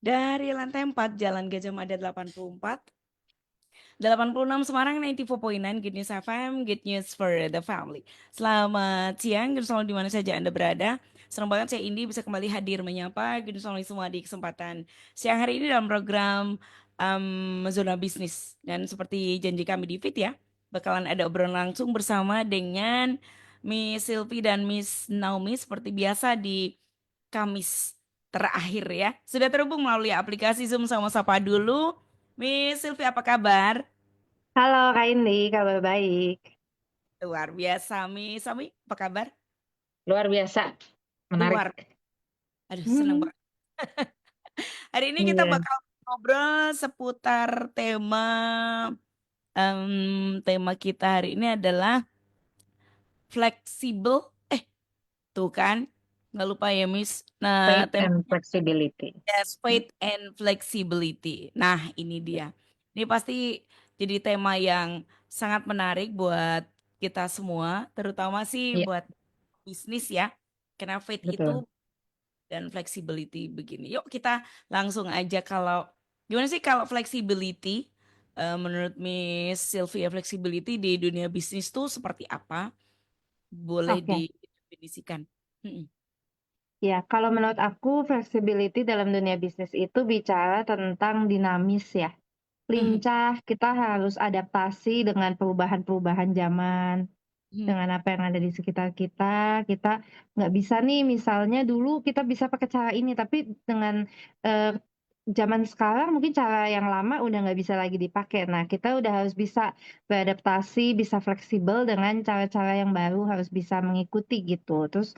Dari lantai 4 Jalan Gajah Mada 84, 86 Semarang 94.9 Good News FM, Good News for the Family. Selamat siang, Good News Family di mana saja Anda berada. Senang banget saya Indi bisa kembali hadir menyapa Good News Family semua di kesempatan siang hari ini dalam program Zona Bisnis. Dan seperti janji kami di Fit ya, bakalan ada obrolan langsung bersama dengan Miss Sylvie dan Miss Naomi seperti biasa di Kamis terakhir ya. Sudah terhubung melalui aplikasi Zoom sama Sapa dulu. Miss Sylvie apa kabar? Halo Kak Indi, kabar baik. Luar biasa, Miss Sami apa kabar? Luar biasa, menarik. Luar. Aduh, seneng Hmm, banget. Hari ini kita iya, bakal ngobrol seputar tema kita hari ini adalah fleksibel. Tuh kan, nggak lupa ya, Miss. Nah, faith tema and flexibility. Yes, faith and flexibility. Nah, ini dia. Ini pasti jadi tema yang sangat menarik buat kita semua, terutama sih Iya, buat bisnis ya. Karena faith betul. itu dan flexibility begini. Yuk kita langsung aja kalau gimana sih kalau flexibility menurut Miss Sylvia flexibility di dunia bisnis tuh seperti apa? Boleh Oke, didefinisikan. Mm-mm. ya kalau menurut aku flexibility dalam dunia bisnis itu bicara tentang dinamis ya. Mhm. Lincah, kita harus adaptasi dengan perubahan-perubahan zaman, Mhm. dengan apa yang ada di sekitar kita. Kita nggak bisa nih, misalnya dulu kita bisa pakai cara ini, tapi dengan eh, zaman sekarang mungkin cara yang lama udah nggak bisa lagi dipakai. Nah, kita udah harus bisa beradaptasi, bisa fleksibel dengan cara-cara yang baru, harus bisa mengikuti gitu. Terus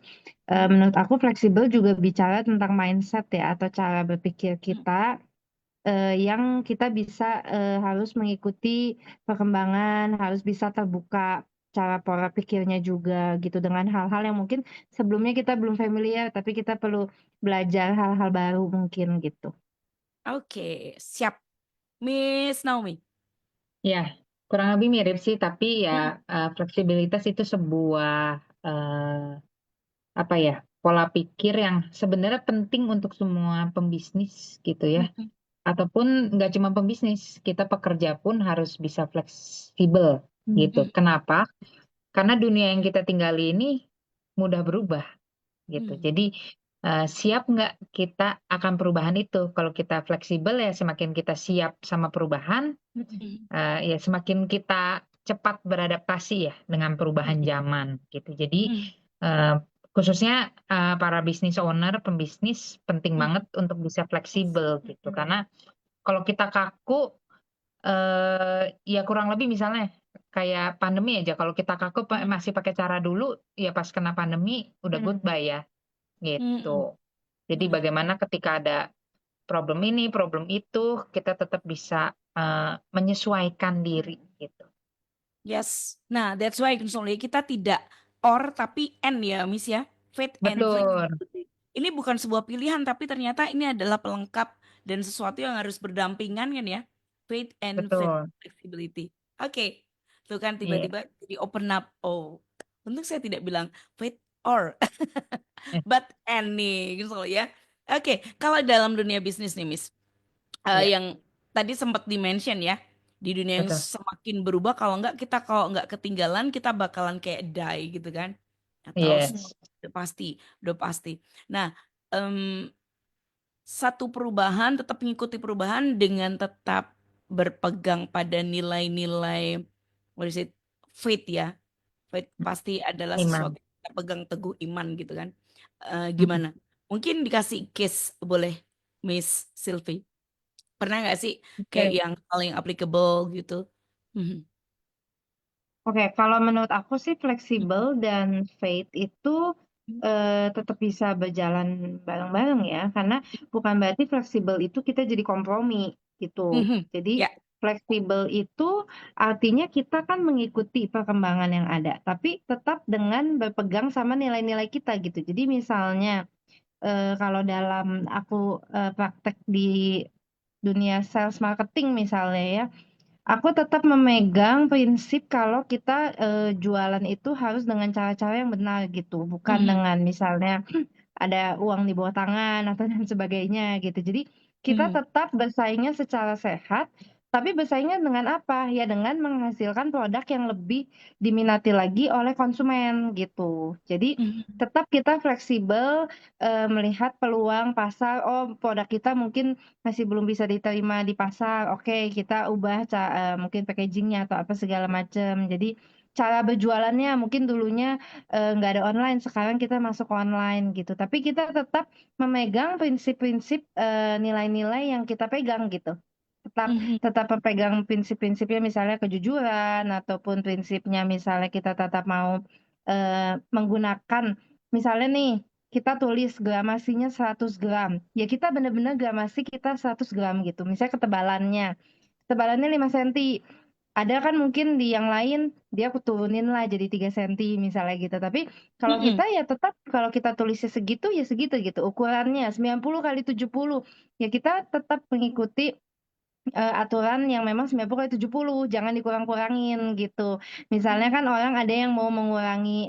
menurut aku fleksibel juga bicara tentang mindset ya, atau cara berpikir Mhm. kita yang kita bisa harus mengikuti perkembangan, harus bisa terbuka cara pola pikirnya juga gitu dengan hal-hal yang mungkin sebelumnya kita belum familiar, tapi kita perlu belajar hal-hal baru mungkin gitu. Oke, siap. Miss Naomi. Ya, kurang lebih mirip sih, tapi ya Mm-mm. fleksibilitas itu sebuah apa ya, pola pikir yang sebenarnya penting untuk semua pembisnis gitu ya. Mm-mm. Ataupun nggak cuma pembisnis, kita pekerja pun harus bisa fleksibel gitu. Mm-mm. Kenapa? Karena dunia yang kita tinggali ini mudah berubah gitu. Mm-mm. Jadi siap nggak kita akan perubahan itu? Kalau kita fleksibel ya semakin kita siap sama perubahan, Mm-mm. ya semakin kita cepat beradaptasi ya dengan perubahan Mm-mm. zaman gitu. Jadi Mm-mm. eh, khususnya para business owner, pembisnis penting banget untuk bisa fleksibel gitu. Karena kalau kita kaku, ya kurang lebih misalnya kayak pandemi aja. Kalau kita kaku Mm-mm. masih pakai cara dulu, ya pas kena pandemi udah goodbye ya gitu. Mm-mm. Jadi Mm-mm. bagaimana ketika ada problem ini, problem itu, kita tetap bisa menyesuaikan diri gitu. Yes. Nah, that's why misalnya kita tidak or tapi and ya, Miss ya. Faith and Betul, flexibility. Ini bukan sebuah pilihan, tapi ternyata ini adalah pelengkap dan sesuatu yang harus berdampingan kan ya. Faith and betul. flexibility. Oke. Tuh kan Iya. tiba-tiba jadi open up. Oh, untung saya tidak bilang faith or Eh, but and nih gitu loh ya. Oke, kalau dalam dunia bisnis nih, Miss. iya, Yang tadi sempat dimention ya di dunia yang betul. semakin berubah kalau nggak ketinggalan kita bakalan kayak die gitu kan atau Yes. semua udah pasti. Nah, em, satu perubahan tetap mengikuti perubahan dengan tetap berpegang pada nilai-nilai what is it faith ya. Faith pasti adalah sesuatu Iman. yang kita pegang teguh iman gitu kan. Mm-mm. Gimana? Mungkin dikasih case boleh Miss Sylvie. Pernah nggak sih kayak Oke. yang paling applicable gitu? Mhm. Oke, kalau menurut aku sih fleksibel Mhm. dan faith itu tetap bisa berjalan bareng-bareng ya, karena bukan berarti fleksibel itu kita jadi kompromi gitu. Mhm. Jadi Ya. fleksibel itu artinya kita kan mengikuti perkembangan yang ada, tapi tetap dengan berpegang sama nilai-nilai kita gitu. Jadi misalnya kalau dalam aku praktek di dunia sales marketing misalnya ya, aku tetap memegang prinsip kalau kita jualan itu harus dengan cara-cara yang benar gitu, bukan Mhm. dengan misalnya ada uang di bawah tangan atau dan sebagainya gitu. Jadi kita Mhm. tetap bersaingnya secara sehat, tapi bersaingnya dengan apa? Ya dengan menghasilkan produk yang lebih diminati lagi oleh konsumen gitu. Jadi Mhm. tetap kita fleksibel, melihat peluang pasar, oh produk kita mungkin masih belum bisa diterima di pasar, oke kita ubah mungkin packaging-nya atau apa segala macam. Jadi cara berjualannya mungkin dulunya, nggak ada online, sekarang kita masuk online gitu. Tapi kita tetap memegang prinsip-prinsip, nilai-nilai yang kita pegang gitu. Tetap Mhm. tetap memegang prinsip-prinsipnya misalnya kejujuran ataupun prinsipnya misalnya kita tetap mau, menggunakan misalnya nih, kita tulis gramasinya 100 gram, ya kita bener-bener gramasi kita 100 gram gitu, misalnya ketebalannya 5 senti. Ada kan mungkin di yang lain, dia aku turunin lah jadi 3 senti misalnya gitu, tapi kalau Mhm. kita ya tetap kalau kita tulisnya segitu, ya segitu gitu, ukurannya 90 kali 70, ya kita tetap mengikuti, aturan yang memang 90 kali 70, jangan dikurang-kurangin gitu. Misalnya kan orang ada yang mau mengurangi,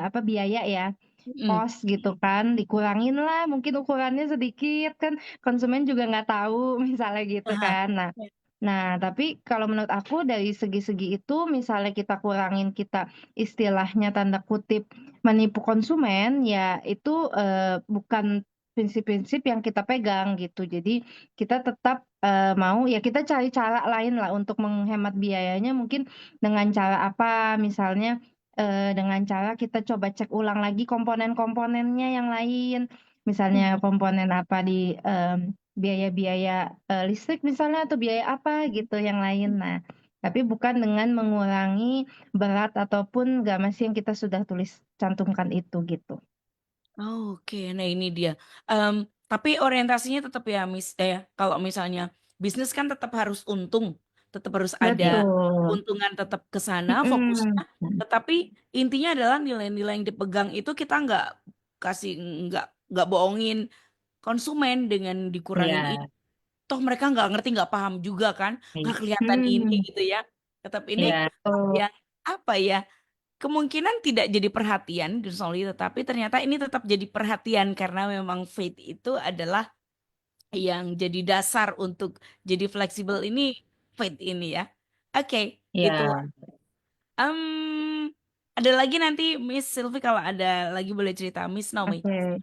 apa, biaya ya, Mhm. kos gitu kan, dikurangin lah mungkin ukurannya sedikit, kan konsumen juga nggak tahu misalnya gitu Aha. kan. Nah, tapi kalau menurut aku dari segi-segi itu misalnya kita kurangin, kita istilahnya tanda kutip "menipu konsumen", ya itu, bukan prinsip-prinsip yang kita pegang gitu. Jadi kita tetap, mau ya kita cari cara lain lah untuk menghemat biayanya mungkin dengan cara apa, misalnya, dengan cara kita coba cek ulang lagi komponen-komponennya yang lain, misalnya Mhm. komponen apa di, biaya-biaya, listrik misalnya atau biaya apa gitu yang lain. Nah, tapi bukan dengan mengurangi berat ataupun gramasi yang kita sudah cantumkan itu gitu. Oke, nah ini dia. Tapi orientasinya tetap ya, kalau misalnya bisnis kan tetap harus untung, tetap harus ada Betul, keuntungan tetap ke sana mhm, fokusnya, tetapi intinya adalah nilai-nilai yang dipegang itu kita kasih nggak bohongin konsumen dengan dikurangin ini. Iya, Toh mereka nggak ngerti, nggak paham juga kan, nggak kelihatan ini mhm, gitu ya. Tetap ini iya, betul, yang apa ya, kemungkinan tidak jadi perhatian Ghirsolly, tetapi ternyata ini tetap jadi perhatian karena memang faith itu adalah yang jadi dasar untuk jadi fleksibel ini, faith ini ya. Oke, itu. iya, Em, ada lagi nanti Miss Sylvie kalau ada lagi boleh cerita Miss Naomi. oke,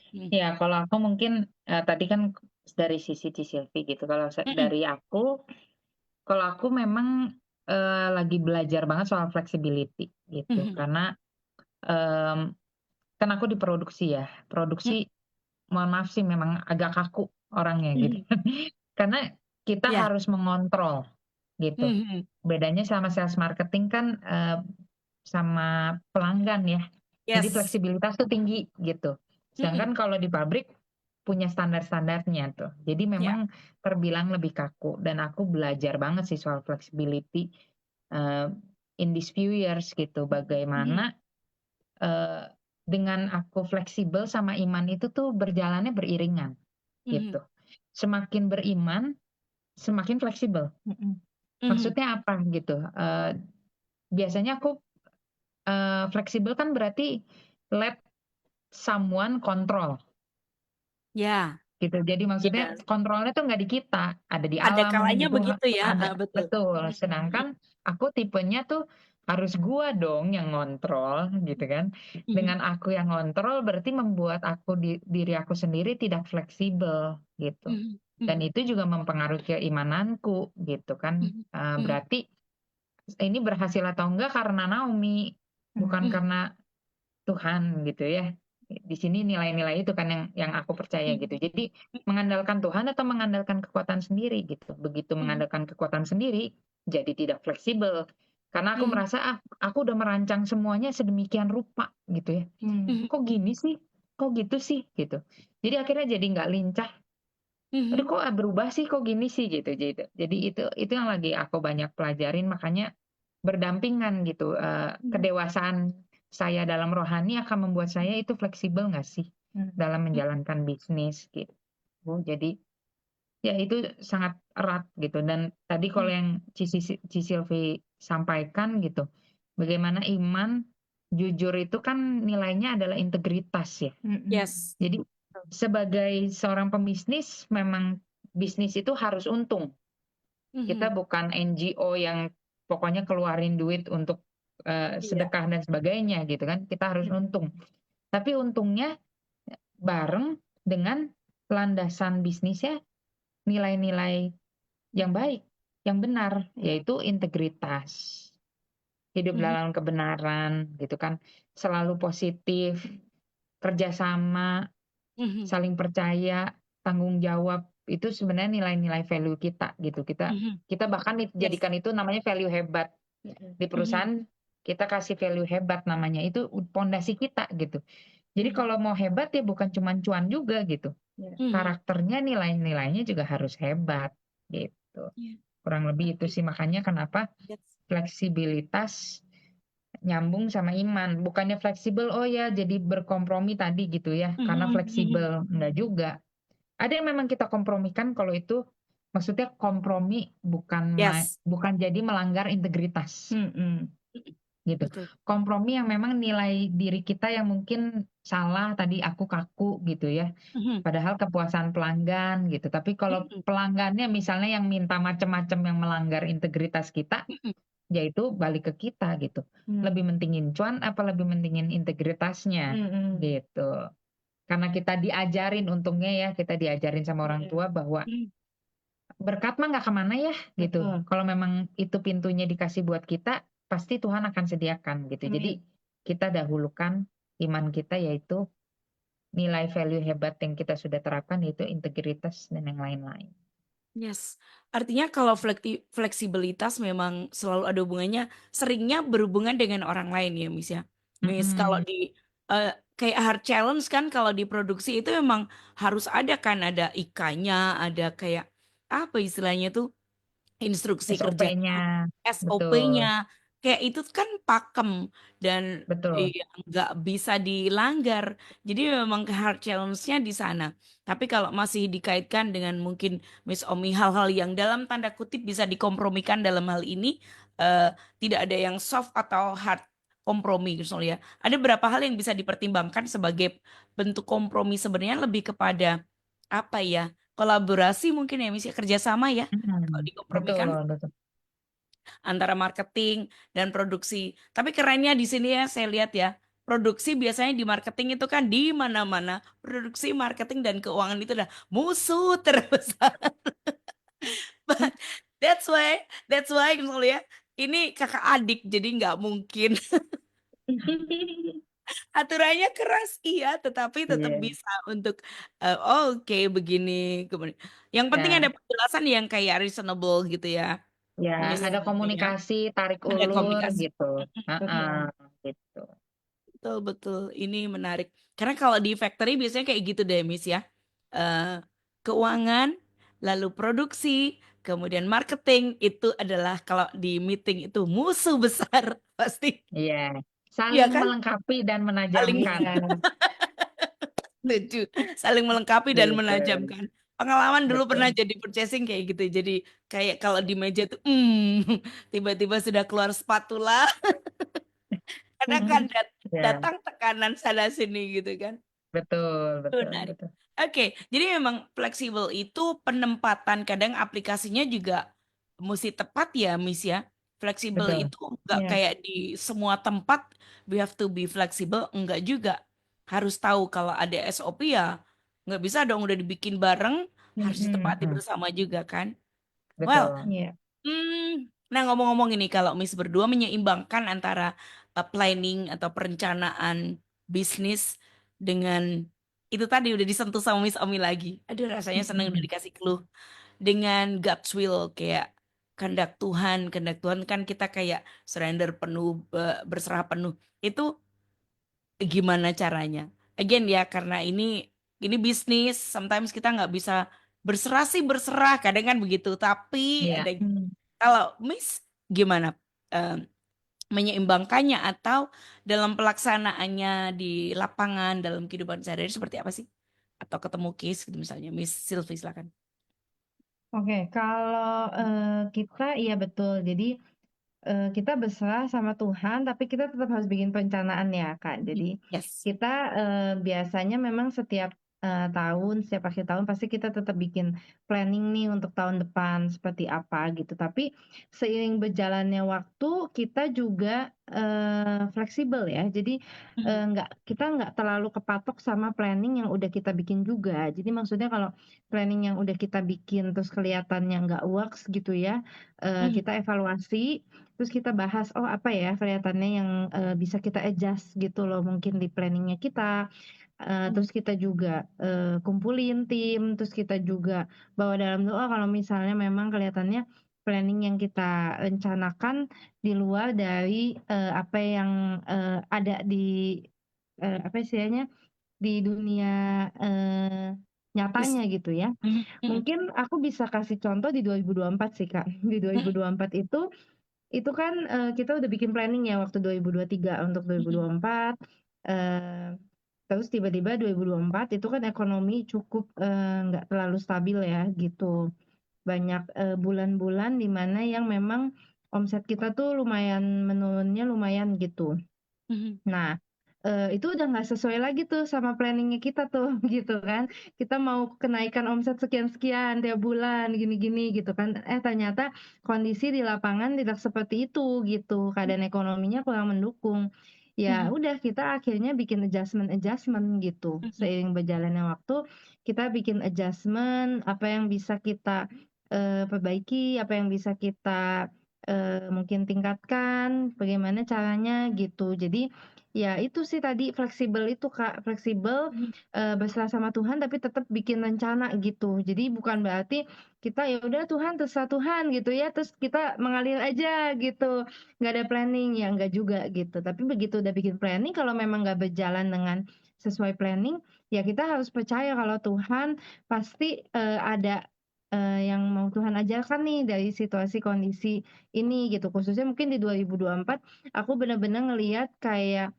Hmm. iya. Kalau aku mungkin tadi kan dari sisi Cisilvi gitu. Kalau Mm-mm. dari aku, kalau aku memang lagi belajar banget soal flexibility gitu. Mhm. Karena em, kan aku di produksi ya. Produksi, mohon maaf sih, memang agak kaku orangnya gitu. Mhm. Karena kita Ya. harus mengontrol gitu. Mhm. Bedanya sama sales marketing kan sama pelanggan ya. Jadi Yes. fleksibilitas tuh tinggi gitu. Mm-mm. Sedangkan kalau di pabrik punya standar-standarnya tuh. Jadi Ya. memang terbilang lebih kaku dan aku belajar banget sih soal flexibility uh, in these few years gitu. Mhm. Bagaimana uh, dengan aku fleksibel sama iman itu tuh berjalannya beriringan Mhm. gitu. Semakin beriman, semakin fleksibel. mhm, Mhm. Maksudnya apa gitu? Biasanya aku fleksibel kan berarti let someone control Ya. gitu. Jadi maksudnya Yes. kontrolnya tuh nggak di kita, ada di Ada alam kalanya gitu, begitu ya, ada, betul. betul. Mhm. Sedangkan aku tipenya tuh harus gua dong yang ngontrol gitu kan. Mhm. Dengan aku yang ngontrol berarti membuat diri aku sendiri tidak fleksibel gitu. Mhm. Dan Mhm. itu juga mempengaruhi keimananku gitu kan. Mhm. Mhm. Berarti ini berhasil atau enggak karena Naomi, bukan mhm, Mhm. karena Tuhan gitu ya. Di sini nilai-nilai itu kan yang aku percaya Mhm. gitu. Jadi mengandalkan Tuhan atau mengandalkan kekuatan sendiri gitu. Begitu Mhm. mengandalkan kekuatan sendiri, jadi tidak fleksibel. Karena aku Mhm. merasa aku udah merancang semuanya sedemikian rupa gitu ya. mhm, Mhm. Kok gini sih? Kok gitu sih gitu. Jadi akhirnya jadi nggak lincah. Aduh Mhm. kok berubah sih? Kok gini sih gitu. Jadi itu yang lagi aku banyak pelajarin, makanya berdampingan gitu. Mhm. Kedewasaan saya dalam rohani akan membuat saya itu fleksibel nggak sih mhm, dalam menjalankan bisnis gitu. Jadi ya itu sangat erat gitu. Dan tadi kalau Mhm. yang Ci Silvi sampaikan gitu, bagaimana iman jujur itu kan nilainya adalah integritas ya. mhm, Yes. Jadi sebagai seorang pembisnis memang bisnis itu harus untung. Kita Mhm. bukan NGO yang pokoknya keluarin duit untuk Iya. sedekah dan sebagainya gitu kan. Kita harus untung. Tapi untungnya bareng dengan landasan bisnisnya nilai-nilai yang baik, yang benar, yaitu integritas. Hidup Mhm. dalam kebenaran gitu kan. Selalu positif, kerjasama, Mhm. saling percaya, tanggung jawab. Itu sebenarnya nilai-nilai value kita gitu. Mhm. Kita bahkan Yes. jadikan itu namanya value hebat. Di Mhm. perusahaan kita kasih value hebat namanya. Itu pondasi kita gitu. Jadi kalau mau hebat ya bukan cuma cuan juga gitu. Mhm. Karakternya, nilai-nilainya juga harus hebat gitu. Iya. Kurang lebih itu sih, makanya kenapa That's fleksibilitas nyambung sama iman. Bukannya fleksibel, oh ya jadi berkompromi tadi gitu ya, karena Mhm. Mhm. fleksibel. Enggak juga. Ada yang memang kita kompromikan kalau itu maksudnya kompromi Yes. bukan jadi melanggar integritas Mhm. gitu. Betul. Kompromi yang memang nilai diri kita yang mungkin salah tadi, aku kaku gitu ya. Mhm. Padahal kepuasan pelanggan gitu. Tapi kalau Mhm. pelanggannya misalnya yang minta macam-macam yang melanggar integritas kita, Mhm. yaitu balik ke kita gitu. Lebih mentingin cuan apa lebih mentingin integritasnya gitu. Karena kita diajarin, untungnya ya kita diajarin sama orang tua bahwa Mhm. berkat mah nggak kemana ya gitu. Kalau memang itu pintunya dikasih buat kita, pasti Tuhan akan sediakan gitu. Jadi kita dahulukan iman kita, yaitu nilai value hebat yang kita sudah terapkan, yaitu integritas dan yang lain-lain. Yes. Artinya kalau fleksibilitas memang selalu ada hubungannya, seringnya berhubungan dengan orang lain ya, Miss ya. Miss kalau Mm-mm. di kayak hard challenge kan kalau di produksi itu memang harus ada kan, ada IK-nya, ada kayak apa istilahnya tuh, instruksi kerja SOP-nya, betul, SOP-nya, kayak itu kan pakem dan betul. iya, nggak bisa dilanggar. Jadi memang ke hard challenge-nya di sana. Tapi kalau masih dikaitkan dengan mungkin Miss Omi hal-hal yang dalam tanda kutip bisa dikompromikan dalam hal ini, tidak ada yang soft atau hard kompromi misalnya. Ada beberapa hal yang bisa dipertimbangkan sebagai bentuk kompromi sebenarnya lebih kepada apa ya? Kolaborasi mungkin ya, Miss ya, kerjasama ya. Kalau Betul, dikompromikan betul. antara marketing dan produksi. Tapi kerennya di sini ya saya lihat ya, produksi biasanya di marketing itu kan di mana-mana. Produksi, marketing dan keuangan itu udah musuh terbesar. But that's why misalnya ini kakak adik jadi nggak mungkin. Aturannya keras iya, tetapi tetap Iya, bisa untuk oke begini kemudian. Yang penting ada ya, penjelasan yang kayak reasonable gitu ya. ya, ada Misalnya ya, komunikasi, tarik ada ulur komunikasi. gitu. Heeh, gitu. Betul, betul. Ini menarik. Karena kalau di factory biasanya kayak gitu deh, Miss ya. Eh, Keuangan, lalu produksi, kemudian marketing itu adalah kalau di meeting itu musuh besar pasti. Iya, Iya saling kan? melengkapi dan Saling menajamkan setuju, saling melengkapi dan gitu. menajamkan. Pengalaman dulu pernah Betul. jadi purchasing kayak gitu. Jadi kayak kalau di meja tuh, tiba-tiba sudah keluar spatula, karena kan Ya, datang tekanan sana sini gitu kan. betul, betul, Menarik. betul. Oke, jadi memang fleksibel itu penempatan kadang aplikasinya juga mesti tepat ya, Miss ya. Fleksibel Betul. itu nggak kayak di semua tempat we have to be flexible, enggak juga. Harus tahu kalau ada SOP ya nggak bisa dong udah dibikin bareng, harus ditepati Mm-mm. bersama juga kan. Well, Betul. nah ngomong-ngomong ini kalau Miss berdua menyeimbangkan antara planning atau perencanaan bisnis dengan itu tadi udah disentuh sama Miss Omi lagi. Aduh rasanya seneng udah dikasih clue. Dengan God's will kayak kehendak Tuhan kan kita kayak surrender penuh, berserah penuh. Itu gimana caranya? Again ya karena ini bisnis, sometimes kita nggak bisa berserah sih berserah, kadang kan begitu. Tapi Iya. ada kalau Miss gimana menyeimbangkannya atau dalam pelaksanaannya di lapangan dalam kehidupan sehari-hari seperti apa sih? Atau ketemu case gitu misalnya, Miss Sylvie silakan. Oke, kalau kita iya betul. Jadi kita berserah sama Tuhan, tapi kita tetap harus bikin perencanaan ya, Kak. Jadi Yes. kita biasanya memang setiap tahun, setiap akhir tahun pasti kita tetap bikin planning nih untuk tahun depan seperti apa gitu. Tapi seiring berjalannya waktu kita juga fleksibel ya. Jadi kita nggak terlalu kepatok sama planning yang udah kita bikin juga. Jadi maksudnya kalau planning yang udah kita bikin terus kelihatannya nggak works gitu ya, kita evaluasi, terus kita bahas oh apa ya kelihatannya yang bisa kita adjust gitu loh mungkin di planningnya kita. Terus kita juga kumpulin tim, terus kita juga bawa dalam doa kalau misalnya memang kelihatannya planning yang kita rencanakan di luar dari apa yang ada di apa istilahnya di dunia nyatanya gitu ya. Mungkin aku bisa kasih contoh di 2024 sih Kak. Di 2024 itu kan kita udah bikin planning ya waktu 2023 untuk 2024. eh, Terus tiba-tiba 2024 itu kan ekonomi cukup nggak terlalu stabil ya gitu. Banyak bulan-bulan di mana yang memang omset kita tuh lumayan menurunnya lumayan gitu. Nah, itu udah nggak sesuai lagi tuh sama planningnya kita tuh gitu kan. Kita mau kenaikan omset sekian-sekian tiap bulan gini-gini gitu kan. Ternyata kondisi di lapangan tidak seperti itu gitu. Keadaan ekonominya kurang mendukung. Ya udah kita akhirnya bikin adjustment gitu. Seiring berjalannya waktu kita bikin adjustment apa yang bisa kita perbaiki, apa yang bisa kita mungkin tingkatkan, bagaimana caranya gitu. Jadi ya itu sih tadi fleksibel itu Kak, fleksibel berserah sama Tuhan tapi tetap bikin rencana gitu. Jadi bukan berarti kita ya udah Tuhan terserah Tuhan gitu ya, terus kita mengalir aja gitu, nggak ada planning ya nggak juga gitu. Tapi begitu udah bikin planning, kalau memang nggak berjalan dengan sesuai planning, ya kita harus percaya kalau Tuhan pasti ada yang mau Tuhan ajarkan nih dari situasi kondisi ini gitu. Khususnya mungkin di 2024 aku benar-benar ngelihat kayak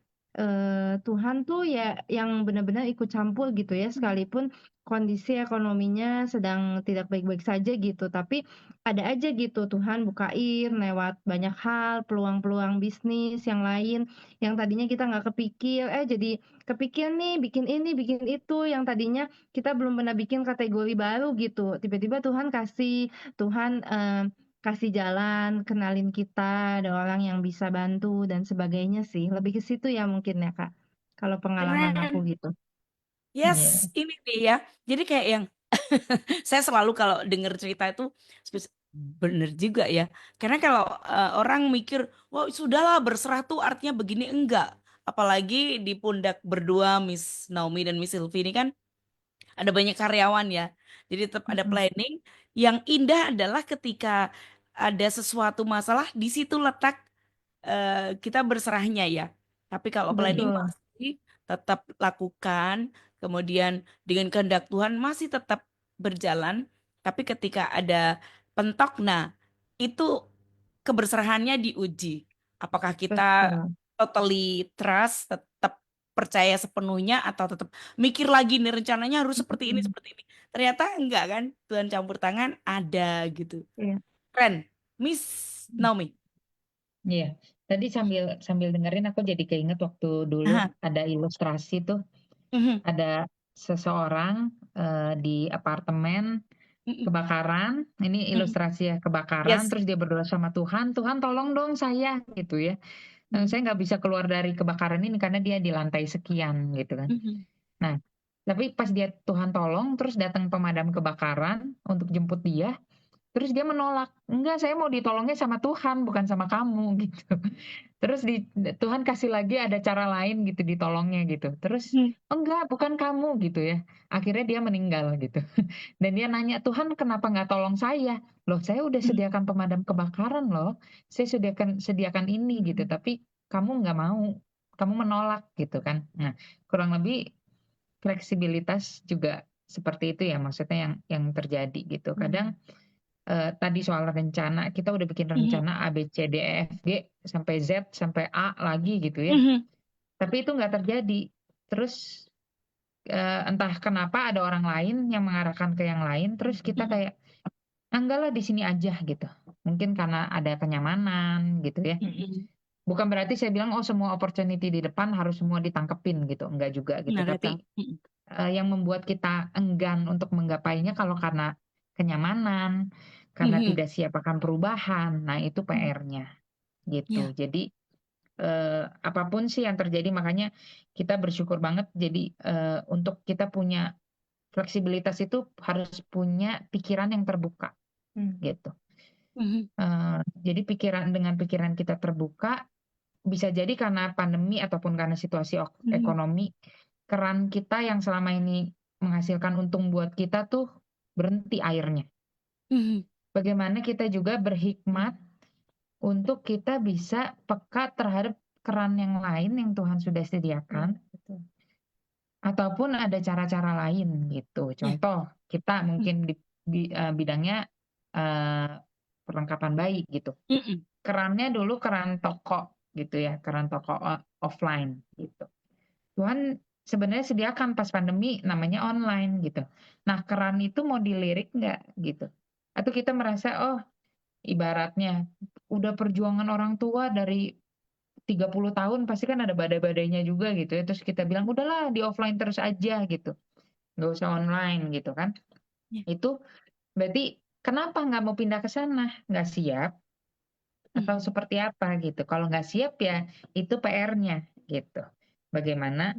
Tuhan tuh ya yang benar-benar ikut campur gitu ya sekalipun kondisi ekonominya sedang tidak baik-baik saja gitu tapi ada aja gitu Tuhan bukain lewat banyak hal peluang-peluang bisnis yang lain yang tadinya kita nggak kepikir jadi kepikir nih bikin ini bikin itu yang tadinya kita belum pernah bikin kategori baru gitu tiba-tiba Tuhan kasih jalan, kenalin kita, ada orang yang bisa bantu dan sebagainya sih. Lebih ke situ ya mungkin ya Kak. Kalau pengalaman aku Keren. gitu. Yes, Iya. ini nih ya. Jadi kayak yang saya selalu kalau dengar cerita itu bener juga ya. Karena kalau orang mikir, wah sudahlah berserah tuh artinya begini enggak. Apalagi di pundak berdua Miss Naomi dan Miss Sylvie ini kan ada banyak karyawan ya. Jadi tetap ada Mm-mm. planning. Yang indah adalah ketika ada sesuatu masalah, di situ letak kita berserahnya ya. Tapi kalau planning Betul, pasti tetap lakukan, kemudian dengan kehendak Tuhan masih tetap berjalan. Tapi ketika ada pentok, nah itu keberserahannya diuji. Apakah kita betul. totally trust, tetap percaya sepenuhnya, atau tetap mikir lagi nih rencananya harus seperti ini, Mm-mm. seperti ini. Ternyata enggak kan, Tuhan campur tangan ada gitu. Iya. Keren, Miss Naomi. Iya. Tadi sambil sambil dengerin aku jadi keinget waktu dulu Aha. ada ilustrasi tuh, Mhm. ada seseorang di apartemen Mhm. kebakaran. Ini Mhm. ilustrasi ya, kebakaran, Yes. terus dia berdoa sama Tuhan, Tuhan tolong dong saya gitu ya. Saya nggak bisa keluar dari kebakaran ini karena dia di lantai sekian gitu kan. Mhm. Nah, tapi pas dia Tuhan tolong, terus datang pemadam kebakaran untuk jemput dia, terus dia menolak, enggak saya mau ditolongnya sama Tuhan bukan sama kamu gitu. Terus Tuhan kasih lagi ada cara lain gitu ditolongnya gitu. Terus Mhm. enggak bukan kamu gitu ya. Akhirnya dia meninggal gitu. Dan dia nanya Tuhan kenapa nggak tolong saya? Loh saya udah sediakan pemadam kebakaran loh. Saya sediakan ini gitu. Tapi kamu nggak mau, kamu menolak gitu kan. Nah kurang lebih fleksibilitas juga seperti itu ya maksudnya yang terjadi gitu. Kadang tadi soal rencana, kita udah bikin Mhm. rencana A, B, C, D, E, F, G, sampai Z, sampai A lagi gitu ya. Mhm. Tapi itu nggak terjadi. Terus entah kenapa ada orang lain yang mengarahkan ke yang lain, terus kita Mhm. kayak, "Ah, enggak lah di sini aja gitu. Mungkin karena ada kenyamanan gitu ya. Mhm. Bukan berarti saya bilang, oh semua opportunity di depan harus semua ditangkepin gitu. Enggak juga gitu. Nggak Tapi tahu. Mhm. yang membuat kita enggan untuk menggapainya kalau karena kenyamanan, karena Mhm. tidak siap akan perubahan. Nah, itu PR-nya gitu. Ya. Jadi apapun sih yang terjadi, makanya kita bersyukur banget. Jadi untuk kita punya fleksibilitas itu harus punya pikiran yang terbuka gitu. Mhm. Jadi dengan pikiran kita terbuka, bisa jadi karena pandemi ataupun karena situasi Mhm. ekonomi, keran kita yang selama ini menghasilkan untung buat kita tuh berhenti airnya. Mhm. Bagaimana kita juga berhikmat untuk kita bisa peka terhadap keran yang lain yang Tuhan sudah sediakan, ataupun ada cara-cara lain gitu. Ya. Contoh, kita mungkin di bidangnya perlengkapan bayi gitu. Mhm. Kerannya dulu keran toko gitu ya, keran toko offline gitu. Tuhan sebenarnya sediakan pas pandemi namanya online gitu. Nah, keran itu mau dilirik nggak gitu? Atau kita merasa, oh ibaratnya udah perjuangan orang tua dari 30 tahun pasti kan ada badai-badainya juga gitu ya. Terus kita bilang udahlah di offline terus aja gitu. Nggak usah online gitu kan. Ya. Itu berarti kenapa nggak mau pindah ke sana? Nggak siap atau Mhm. seperti apa gitu. Kalau nggak siap ya itu PR-nya gitu. Bagaimana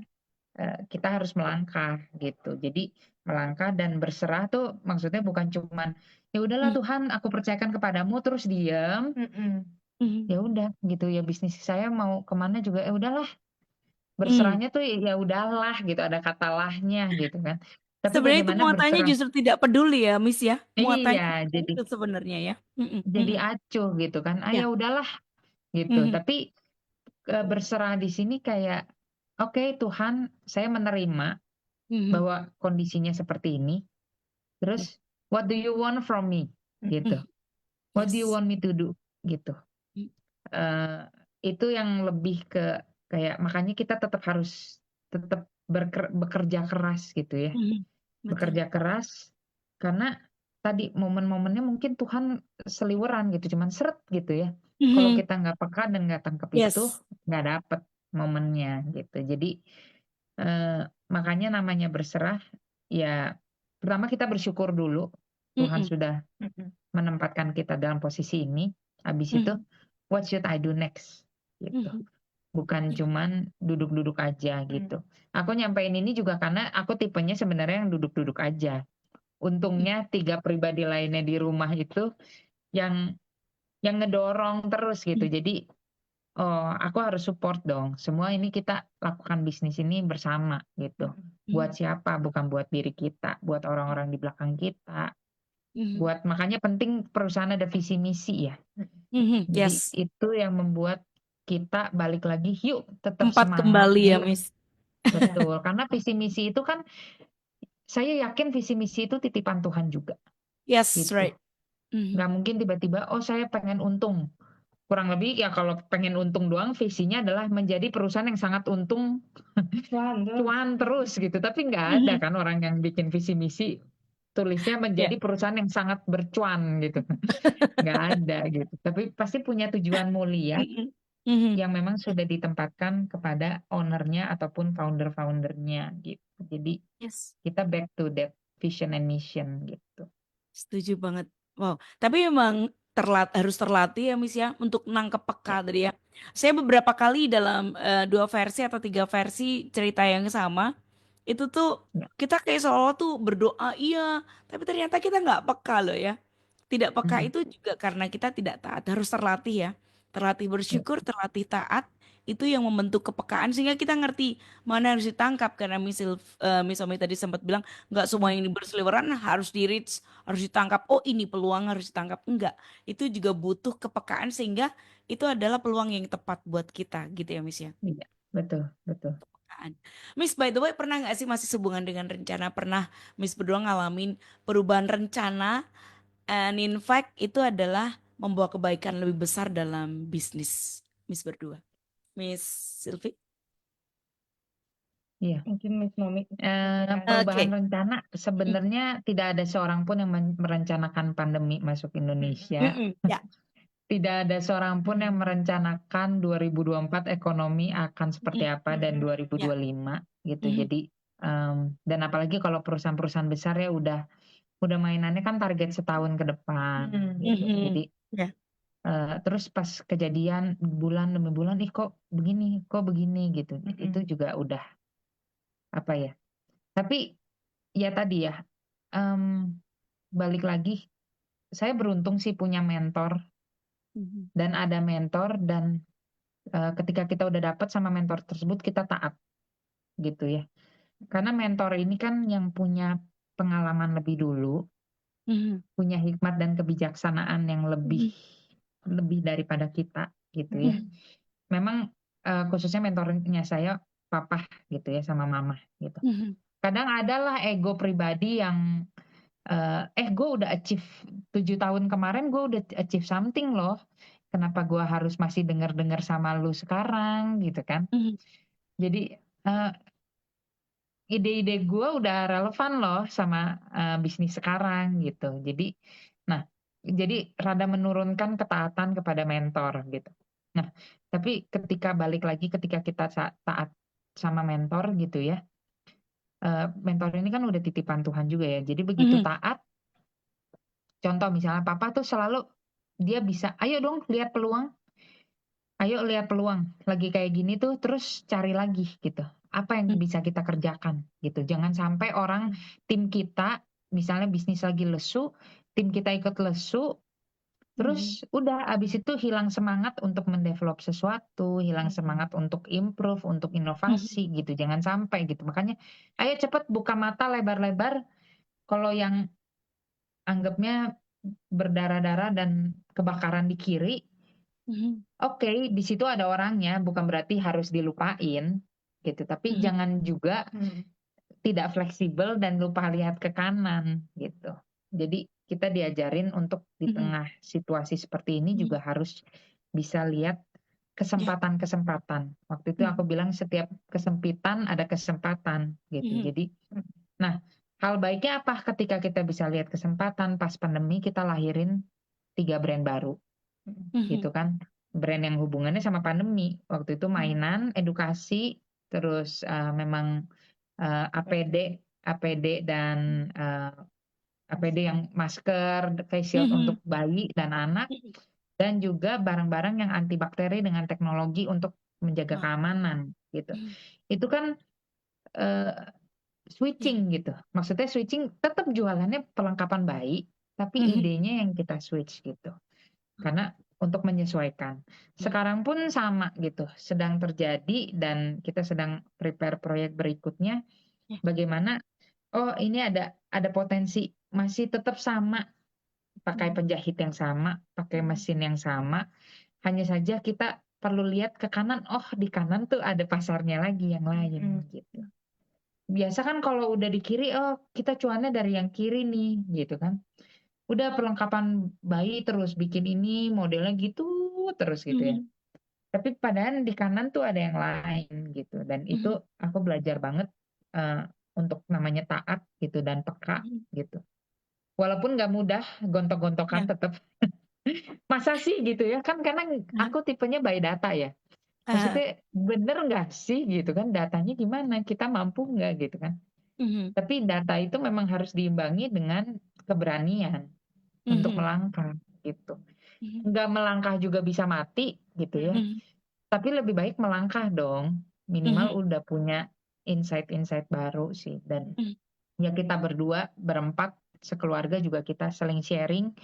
kita harus melangkah gitu. Jadi melangkah dan berserah tuh maksudnya bukan cuman ya udahlah Mhm. Tuhan aku percayakan kepadamu terus diam. Mhm. Ya udah gitu ya, bisnis saya mau kemana juga ya udahlah, Mhm. berserahnya tuh ya udahlah gitu, ada kata lahnya gitu kan. Tapi Sebenarnya itu bagaimana muatannya berserah, justru tidak peduli ya, Miss ya. iya Muatannya jadi itu sebenarnya ya. Mhm. jadi Mhm. acuh gitu kan. Ah Ya. ya udahlah gitu. Mhm. Tapi berserah di sini kayak oke Tuhan, saya menerima Mhm. bahwa kondisinya seperti ini. Ya. Terus what do you want from me gitu. Mhm. What do you Yes. want me to do gitu. Mhm. eh, itu yang lebih ke kayak makanya kita tetap harus tetap bekerja keras gitu ya, Mhm. Betul. bekerja keras karena tadi momen-momennya mungkin Tuhan seliweran gitu, cuman seret gitu ya. Kalau Mhm. kita nggak peka dan nggak tangkep itu, Yes. nggak dapet momennya gitu. Jadi makanya namanya berserah ya. Pertama kita bersyukur dulu Tuhan Mhm. sudah menempatkan kita dalam posisi ini. Habis itu, Mhm. what should I do next? Gitu. Mhm. Bukan Ya. cuman duduk-duduk aja gitu. Aku nyampein ini juga karena aku tipenya sebenarnya yang duduk-duduk aja. Mhm. Untungnya 3 pribadi lainnya di rumah itu yang ngedorong terus gitu. Mhm. Jadi, oh aku harus support dong. Semua ini kita lakukan bisnis ini bersama gitu. Buat Mhm. siapa? Bukan buat diri kita, buat orang-orang di belakang kita. Mhm. Buat makanya penting perusahaan ada visi misi ya. Mhm. Jadi Yes. itu yang membuat kita balik lagi, yuk tetap Tempat semangat, kembali ya, yuk. Miss. Betul, karena visi misi itu kan, saya yakin visi misi itu titipan Tuhan juga, Yes, gitu. right. Mhm. Nggak mungkin tiba-tiba, oh saya pengen untung. Kurang lebih ya kalau pengen untung doang, visinya adalah menjadi perusahaan yang sangat untung, cuan terus gitu. Tapi nggak ada Mhm. kan orang yang bikin visi misi, tulisnya Ya. menjadi perusahaan yang sangat bercuan gitu. Nggak ada gitu. Tapi pasti punya tujuan mulia Mhm. Mhm. yang memang sudah ditempatkan kepada ownernya ataupun founder-foundernya gitu. Jadi Yes. kita back to that vision and mission gitu. Setuju banget. Wow, tapi memang harus terlatih ya, Miss ya, untuk nangkep Ya, peka tadi ya. Saya beberapa kali dalam 2 versi atau 3 versi cerita yang sama, itu tuh ya. kita kayak seolah tuh berdoa iya, tapi ternyata kita nggak peka loh ya. Tidak peka Mhm. itu juga karena kita tidak taat, harus terlatih ya. Terlatih Ya, bersyukur, terlatih taat, itu yang membentuk kepekaan sehingga kita ngerti mana yang harus ditangkap karena Miss Omi tadi sempat bilang nggak semua yang berseliweran harus di reach, harus ditangkap. Oh, ini peluang harus ditangkap. Enggak. Itu juga butuh kepekaan sehingga itu adalah peluang yang tepat buat kita gitu ya, Miss ya. iya, betul, betul. Kepekaan. Miss, by the way, pernah nggak sih masih sehubungan dengan rencana? Pernah Miss berdua ngalamin perubahan rencana, and in fact itu adalah membawa kebaikan lebih besar dalam bisnis Miss berdua. Miss Sylvie? Iya. Oke. Perubahan rencana sebenarnya tidak ada seorang pun yang merencanakan pandemi masuk Indonesia. Mm-mm. Ya. Tidak ada seorang pun yang merencanakan 2024 ekonomi akan seperti apa dan Ya. 2025 gitu. Mhm. Jadi Dan apalagi kalau perusahaan-perusahahan besar ya udah mainannya kan target setahun ke depan gitu. Mhm. Jadi Ya. terus pas kejadian bulan demi bulan, kok begini gitu. Itu juga udah apa ya. Tapi ya tadi ya, balik lagi, saya beruntung sih punya mentor Mhm. dan ada mentor dan ketika kita udah dapet sama mentor tersebut kita taat gitu ya. Karena mentor ini kan yang punya pengalaman lebih dulu, Mhm. punya hikmat dan kebijaksanaan yang lebih Mhm. daripada kita gitu ya. Mhm. Memang khususnya mentornya saya papa gitu ya sama mama gitu. Mhm. Kadang adalah ego pribadi yang gue udah achieve 7 tahun kemarin, gue udah achieve something loh. Kenapa gue harus masih denger-denger sama lu sekarang gitu kan? Mhm. Jadi ide-ide gue udah relevan loh sama bisnis sekarang gitu. Jadi rada menurunkan ketaatan kepada mentor gitu. Nah, tapi ketika balik lagi ketika kita taat sama mentor gitu ya, mentor ini kan udah titipan Tuhan juga ya. Jadi begitu Mhm. taat, contoh misalnya papa tuh selalu dia bisa, ayo dong lihat peluang, ayo lihat peluang. Lagi kayak gini tuh terus cari lagi gitu. Apa yang bisa kita kerjakan gitu. Jangan sampai orang tim kita misalnya bisnis lagi lesu, tim kita ikut lesu, terus udah abis itu hilang semangat untuk mendevelop sesuatu, hilang semangat untuk improve, untuk inovasi Mhm. gitu. Jangan sampai gitu. Makanya ayo cepet buka mata lebar-lebar. Kalau yang anggapnya berdarah-darah dan kebakaran di kiri, Mhm. oke, di situ ada orangnya, bukan berarti harus dilupain gitu. Tapi Mhm. jangan juga tidak fleksibel dan lupa lihat ke kanan gitu. Jadi kita diajarin untuk di Mhm. tengah situasi seperti ini juga harus bisa lihat Ya. kesempatan-kesempatan. Waktu itu aku Mhm. bilang setiap kesempitan ada kesempatan gitu. Mhm. Jadi, nah, hal baiknya apa ketika kita bisa lihat kesempatan pas pandemi kita lahirin 3 brand baru Mhm. gitu kan. Brand yang hubungannya sama pandemi. Waktu itu mainan, edukasi, terus memang APD, APD dan APD yang masker, face shield Mhm. untuk bayi dan anak, dan juga barang-barang yang antibakteri dengan teknologi untuk menjaga Wow. keamanan gitu. Mhm. Itu kan eh, Ya. switching gitu. Maksudnya switching tetap jualannya perlengkapan bayi, tapi Mhm. idenya yang kita switch gitu. Karena untuk menyesuaikan. Sekarang pun sama gitu, sedang terjadi dan kita sedang prepare proyek berikutnya. Ya. Bagaimana? Oh, ini ada potensi masih tetap sama, pakai penjahit yang sama, pakai mesin yang sama. Hanya saja kita perlu lihat ke kanan. Oh, di kanan tuh ada pasarnya lagi yang lain gitu. Biasa kan kalau udah di kiri, oh kita cuannya dari yang kiri nih gitu kan. Udah perlengkapan bayi terus bikin ini modelnya gitu terus gitu ya. Mhm. Tapi padahal di kanan tuh ada yang lain gitu. Dan itu Mhm. aku belajar banget eh, untuk namanya taat gitu dan peka Mhm. gitu. Walaupun nggak mudah, gontok-gontokan Ya. tetap. Masa sih gitu ya? Kan karena Aha. aku tipenya by data ya. Aha. Maksudnya bener nggak sih gitu kan? Datanya gimana? Kita mampu nggak gitu kan? Mhm. Tapi data itu memang harus diimbangi dengan keberanian untuk Mhm. melangkah gitu. Mhm. Nggak melangkah juga bisa mati gitu ya. Mhm. Tapi lebih baik melangkah dong. Minimal Mhm. udah punya insight-insight baru sih. Dan Mhm. ya kita berdua berempat sekeluarga juga kita saling sharing,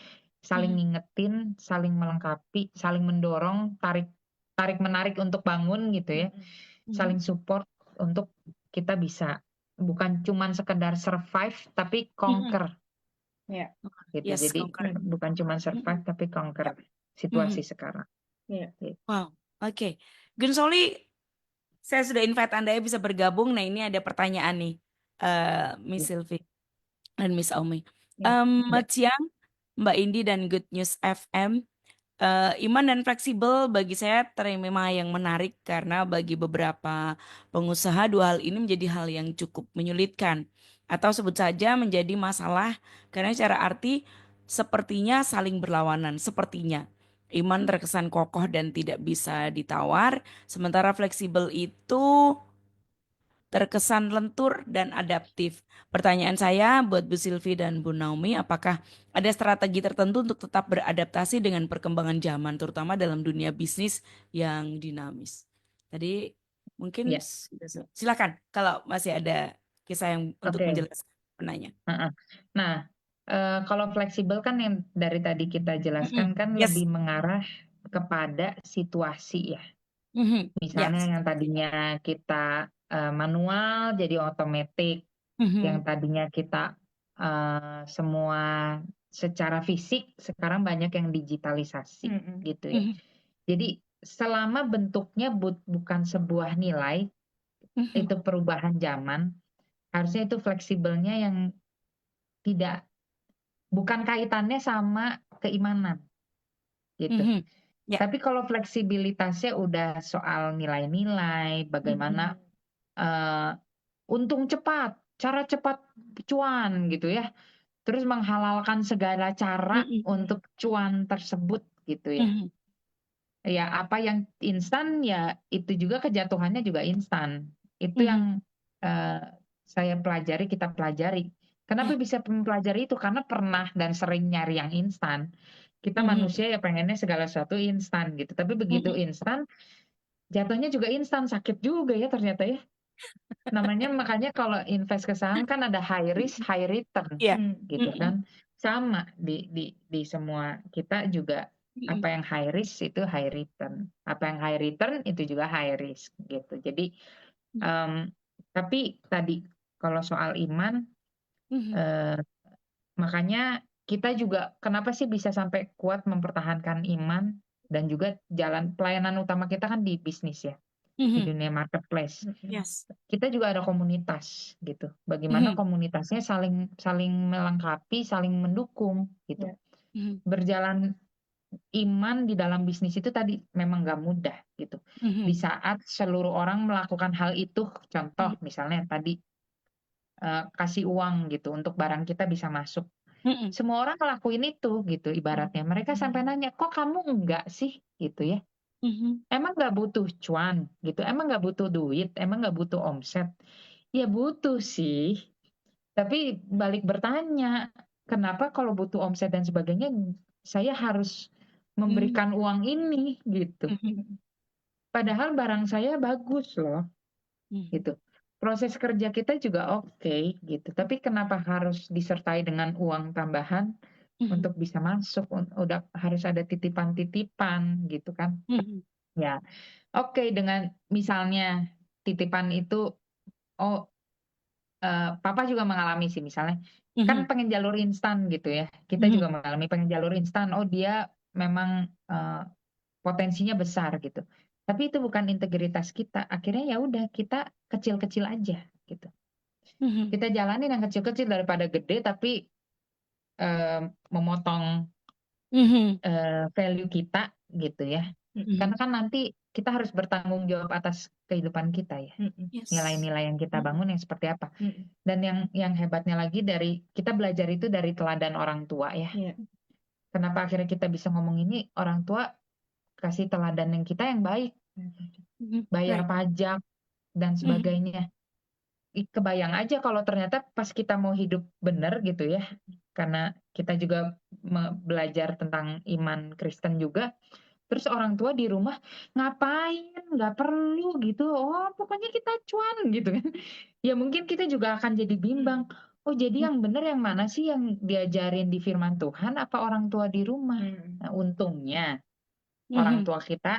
saling Mhm. ngingetin, saling melengkapi, saling mendorong, tarik tarik menarik untuk bangun gitu ya, Mhm. saling support untuk kita bisa bukan cuman sekedar survive tapi Mhm. conquer Ya. gitu. Yes, Jadi conquer. bukan cuman survive Mhm. tapi conquer Yap. situasi Mhm. sekarang. Iya. Gitu. Wow. Oke. Gun Soli, saya sudah invite Anda ya bisa bergabung. Nah, ini ada pertanyaan nih, Miss Sylvie dan Miss Omi. Ya. Ya. Selamat siang, Mbak Indi dan Good News FM. Iman dan fleksibel bagi saya terima yang menarik karena bagi beberapa pengusaha dua hal ini menjadi hal yang cukup menyulitkan atau sebut saja menjadi masalah karena secara arti sepertinya saling berlawanan. Sepertinya Iman terkesan kokoh dan tidak bisa ditawar, sementara fleksibel itu terkesan lentur dan adaptif. Pertanyaan saya buat Bu Sylvie dan Bu Naomi, apakah ada strategi tertentu untuk tetap beradaptasi dengan perkembangan zaman, terutama dalam dunia bisnis yang dinamis? Tadi mungkin Ya, silakan kalau masih ada kisah yang untuk oke. menjelaskan penanya. Heeh. Nah, kalau fleksibel kan yang dari tadi kita jelaskan kan Yes. lebih mengarah kepada situasi ya. Misalnya Yes. yang tadinya kita manual jadi otomatis, yang tadinya kita semua secara fisik sekarang banyak yang digitalisasi gitu ya. Jadi selama bentuknya bukan sebuah nilai, itu perubahan zaman, harusnya itu fleksibelnya yang bukan kaitannya sama keimanan gitu. Ya. Tapi kalau fleksibilitasnya udah soal nilai-nilai, bagaimana untung cepat, cara cepat cuan gitu ya. Terus menghalalkan segala cara untuk cuan tersebut gitu ya. Ya apa yang instan ya itu juga kejatuhannya juga instan. Itu yang saya pelajari, kita pelajari. Kenapa bisa mempelajari itu? Karena pernah dan sering nyari yang instan. Kita manusia ya pengennya segala sesuatu instan gitu. Tapi begitu instan, jatuhnya juga instan, sakit juga ya ternyata ya. Namanya makanya kalau invest ke saham kan ada high risk, high return Iya. gitu kan. Sama di semua kita juga apa yang high risk itu high return. Apa yang high return itu juga high risk gitu. Jadi tapi tadi kalau soal iman makanya kita juga kenapa sih bisa sampai kuat mempertahankan iman dan juga jalan pelayanan utama kita kan di bisnis ya, di dunia marketplace. Yes. Kita juga ada komunitas gitu. Bagaimana komunitasnya saling saling melengkapi, saling mendukung gitu. Berjalan iman di dalam bisnis itu tadi memang nggak mudah gitu. Di saat seluruh orang melakukan hal itu, contoh misalnya tadi kasih uang gitu untuk barang kita bisa masuk. Semua orang ngelakuin itu gitu ibaratnya. Mereka sampai nanya, kok kamu enggak sih gitu ya? Emang nggak butuh cuan gitu? Emang nggak butuh duit? Emang nggak butuh omset? Ya butuh sih. Tapi balik bertanya, kenapa kalau butuh omset dan sebagainya saya harus memberikan uang ini gitu? Padahal barang saya bagus loh gitu. Proses kerja kita juga oke gitu. Tapi kenapa harus disertai dengan uang tambahan untuk bisa masuk? Udah harus ada titipan-titipan gitu kan? Ya, oke dengan misalnya titipan itu, oh papa juga mengalami sih misalnya, kan pengen jalur instan gitu ya. Kita juga mengalami pengen jalur instan. Oh dia memang potensinya besar gitu. Tapi itu bukan integritas kita. Akhirnya ya udah kita kecil-kecil aja gitu. Kita jalanin yang kecil-kecil daripada gede tapi memotong value kita gitu ya. Karena kan nanti kita harus bertanggung jawab atas kehidupan kita ya. Yes. Nilai-nilai yang kita bangun yang seperti apa. Dan yang hebatnya lagi dari kita belajar itu dari teladan orang tua ya. Kenapa akhirnya kita bisa ngomong ini, orang tua kasih teladan yang kita yang baik. Bayar pajak dan sebagainya. Kebayang aja kalau ternyata pas kita mau hidup benar gitu ya, karena kita juga belajar tentang iman Kristen juga, terus orang tua di rumah ngapain, nggak perlu gitu, oh pokoknya kita cuan gitu kan. Ya mungkin kita juga akan jadi bimbang, oh jadi yang benar yang mana sih, yang diajarin di firman Tuhan apa orang tua di rumah. Nah untungnya orang tua kita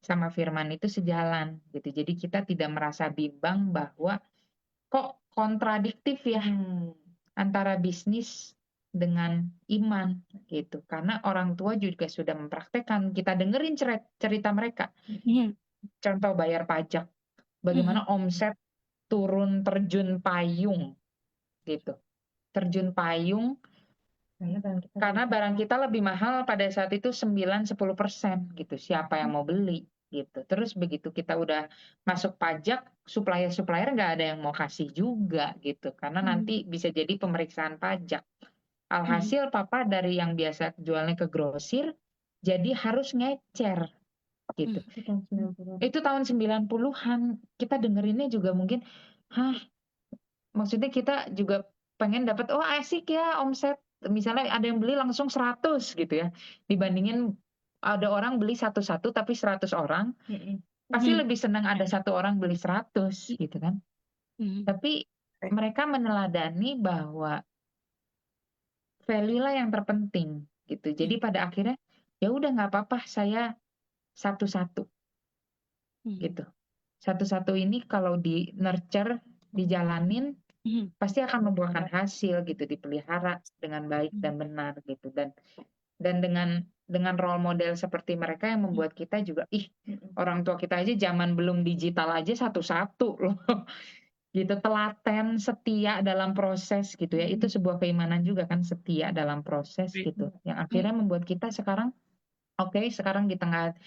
sama firman itu sejalan gitu, jadi kita tidak merasa bimbang bahwa kok kontradiktif ya antara bisnis dengan iman gitu, karena orang tua juga sudah mempraktekkan. Kita dengerin cerita mereka, contoh bayar pajak, bagaimana omset turun terjun payung gitu, terjun payung karena barang kita lebih mahal pada saat itu 9-10% gitu, siapa yang mau beli gitu. Terus begitu kita udah masuk pajak, supplier nggak ada yang mau kasih juga gitu, karena nanti bisa jadi pemeriksaan pajak. Alhasil papa dari yang biasa jualnya ke grosir jadi harus ngecer gitu. Itu tahun 90-an. Kita dengerinnya juga mungkin, hah, maksudnya kita juga pengen dapat, oh asik ya omset, misalnya ada yang beli langsung 100 gitu ya, dibandingin ada orang beli satu-satu tapi 100 orang, pasti Mhm. lebih senang ada satu orang beli 100 gitu kan. Mhm. Tapi mereka meneladani bahwa value lah yang terpenting gitu. Jadi pada akhirnya ya udah nggak apa-apa saya satu-satu Mhm. gitu. Satu-satu ini kalau di nurture, dijalanin Mhm. pasti akan membuahkan hasil gitu, dipelihara dengan baik dan benar gitu. Dan dengan role model seperti mereka yang membuat kita juga, ih, orang tua kita aja zaman belum digital aja satu-satu loh. Gitu, telaten, setia dalam proses gitu ya. Itu sebuah keimanan juga kan, setia dalam proses gitu. Yang akhirnya membuat kita sekarang, oke, sekarang di tengah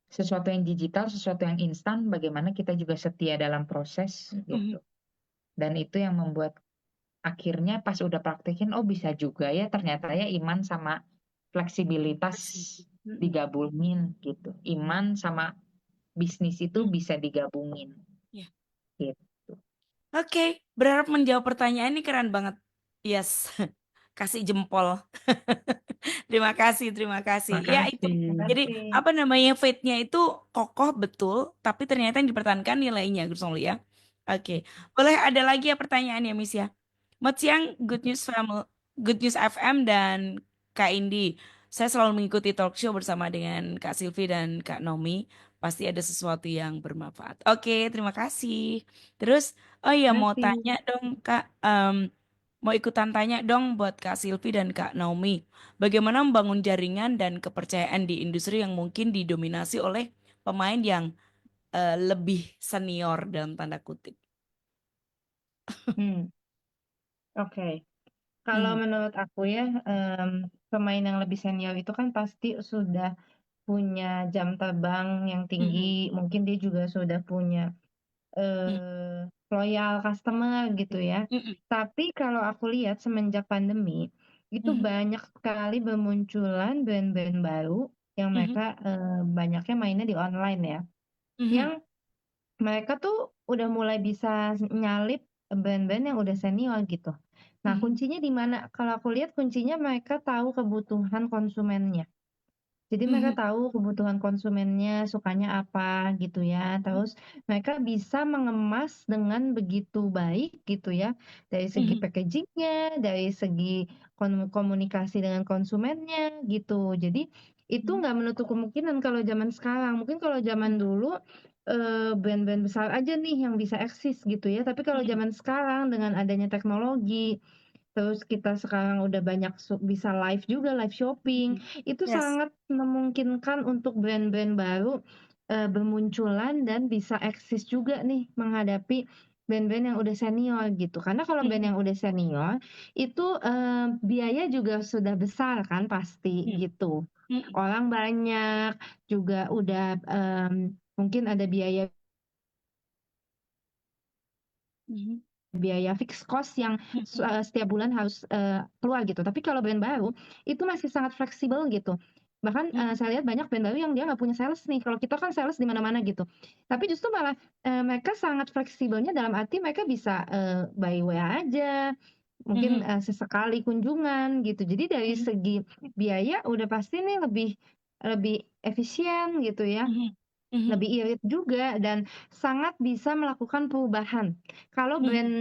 sesuatu yang digital, sesuatu yang instan, bagaimana kita juga setia dalam proses gitu. Dan itu yang membuat akhirnya pas udah praktekin, oh bisa juga ya ternyata ya iman sama fleksibilitas digabungin gitu. Iman sama bisnis itu bisa digabungin Ya. gitu. Oke, berharap menjawab pertanyaan ini keren banget. Yes, kasih jempol. Terima kasih, terima kasih. Ya itu, Makasih. jadi apa namanya faith-nya itu kokoh betul, tapi ternyata yang dipertahankan nilainya, Gus Only ya. Oke, boleh ada lagi ya pertanyaan ya, Miss ya? Selamat siang, Good News FM dan Kak Indi. Saya selalu mengikuti talk show bersama dengan Kak Silvi dan Kak Nomi. Pasti ada sesuatu yang bermanfaat. Oke, terima kasih. Terus, oh iya mau Makasih. tanya dong Kak, mau ikutan tanya dong buat Kak Silvi dan Kak Naomi. Bagaimana membangun jaringan dan kepercayaan di industri yang mungkin didominasi oleh pemain yang lebih senior dalam tanda kutip. Hmm, Oke. Kalau Mhm. menurut aku ya, pemain yang lebih senior itu kan pasti sudah punya jam terbang yang tinggi, Mhm. mungkin dia juga sudah punya Mhm. loyal customer gitu ya. Mhm. Tapi kalau aku lihat semenjak pandemi, itu Mhm. banyak sekali bermunculan brand-brand baru yang Mhm. mereka banyaknya mainnya di online ya. Mhm. Yang mereka tuh udah mulai bisa nyalip brand-brand yang udah senior gitu. Nah, Mhm. kuncinya di mana? Kalau aku lihat kuncinya mereka tahu kebutuhan konsumennya. Jadi mereka Mhm. tahu kebutuhan konsumennya sukanya apa gitu ya. Terus mereka bisa mengemas dengan begitu baik gitu ya. Dari segi Mhm. packagingnya, dari segi komunikasi dengan konsumennya gitu. Jadi itu Mhm. nggak menutup kemungkinan kalau zaman sekarang. Mungkin kalau zaman dulu brand-brand besar aja nih yang bisa eksis gitu ya. Tapi kalau Mhm. zaman sekarang dengan adanya teknologi, terus kita sekarang udah banyak bisa live juga, live shopping, Mhm. itu Yes. sangat memungkinkan untuk brand-brand baru bermunculan dan bisa eksis juga nih menghadapi brand-brand yang udah senior gitu. Karena kalau brand Mhm. yang udah senior itu biaya juga sudah besar kan pasti Mhm. gitu. Mhm. Orang banyak juga udah mungkin ada biaya Mhm. biaya fixed cost yang Mhm. setiap bulan harus keluar gitu. Tapi kalau brand baru itu masih sangat fleksibel gitu. Bahkan Mhm. saya lihat banyak brand baru yang dia nggak punya sales nih. Kalau kita kan sales di mana-mana gitu. Tapi justru malah mereka sangat fleksibelnya dalam arti mereka bisa by WA aja, mungkin Mhm. sesekali kunjungan gitu. Jadi dari Mhm. segi biaya udah pasti nih lebih lebih efisien gitu ya. Mhm. Mhm. Lebih irit juga dan sangat bisa melakukan perubahan. Kalau Mhm. brand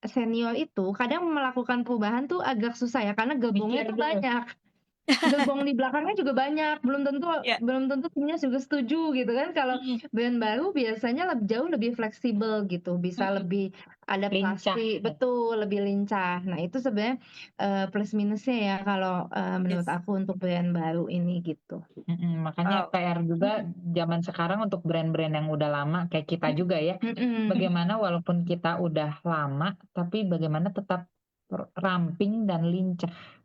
senior itu kadang melakukan perubahan tuh agak susah ya, karena gerbongnya Mikir tuh dulu. banyak. Gerbong di belakangnya juga banyak, Ya. belum tentu timnya juga setuju gitu kan. Kalau Mhm. brand baru biasanya jauh lebih fleksibel gitu, bisa Mhm. lebih Lincah. adaptasi, betul, lebih lincah. Nah, itu sebenarnya plus minusnya ya kalau menurut Yes. aku untuk brand baru ini gitu. Makanya Oh. PR juga Mhm. zaman sekarang untuk brand-brand yang udah lama kayak kita juga ya. Mhm. Bagaimana walaupun kita udah lama, tapi bagaimana tetap ramping dan lincah.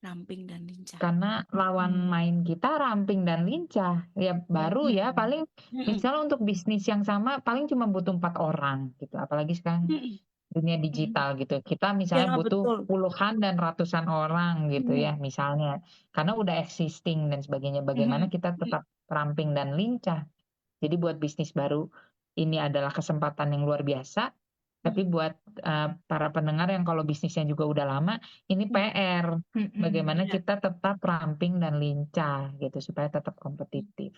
Ramping dan lincah. Karena lawan main kita ramping dan lincah. Ya baru ya, Mhm. paling Mhm. misalnya untuk bisnis yang sama paling cuma butuh 4 orang gitu. Apalagi sekarang Mhm. dunia Mhm. digital gitu. Kita Ya misalnya butuh betul. puluhan dan ratusan orang gitu Mhm. ya misalnya. Karena udah existing dan sebagainya. Bagaimana Mhm. kita Mhm. tetap ramping dan lincah. Jadi buat bisnis baru ini adalah kesempatan yang luar biasa. Tapi buat para pendengar yang kalau bisnisnya juga udah lama, ini PR. Bagaimana Iya, kita tetap ramping dan lincah gitu supaya tetap kompetitif.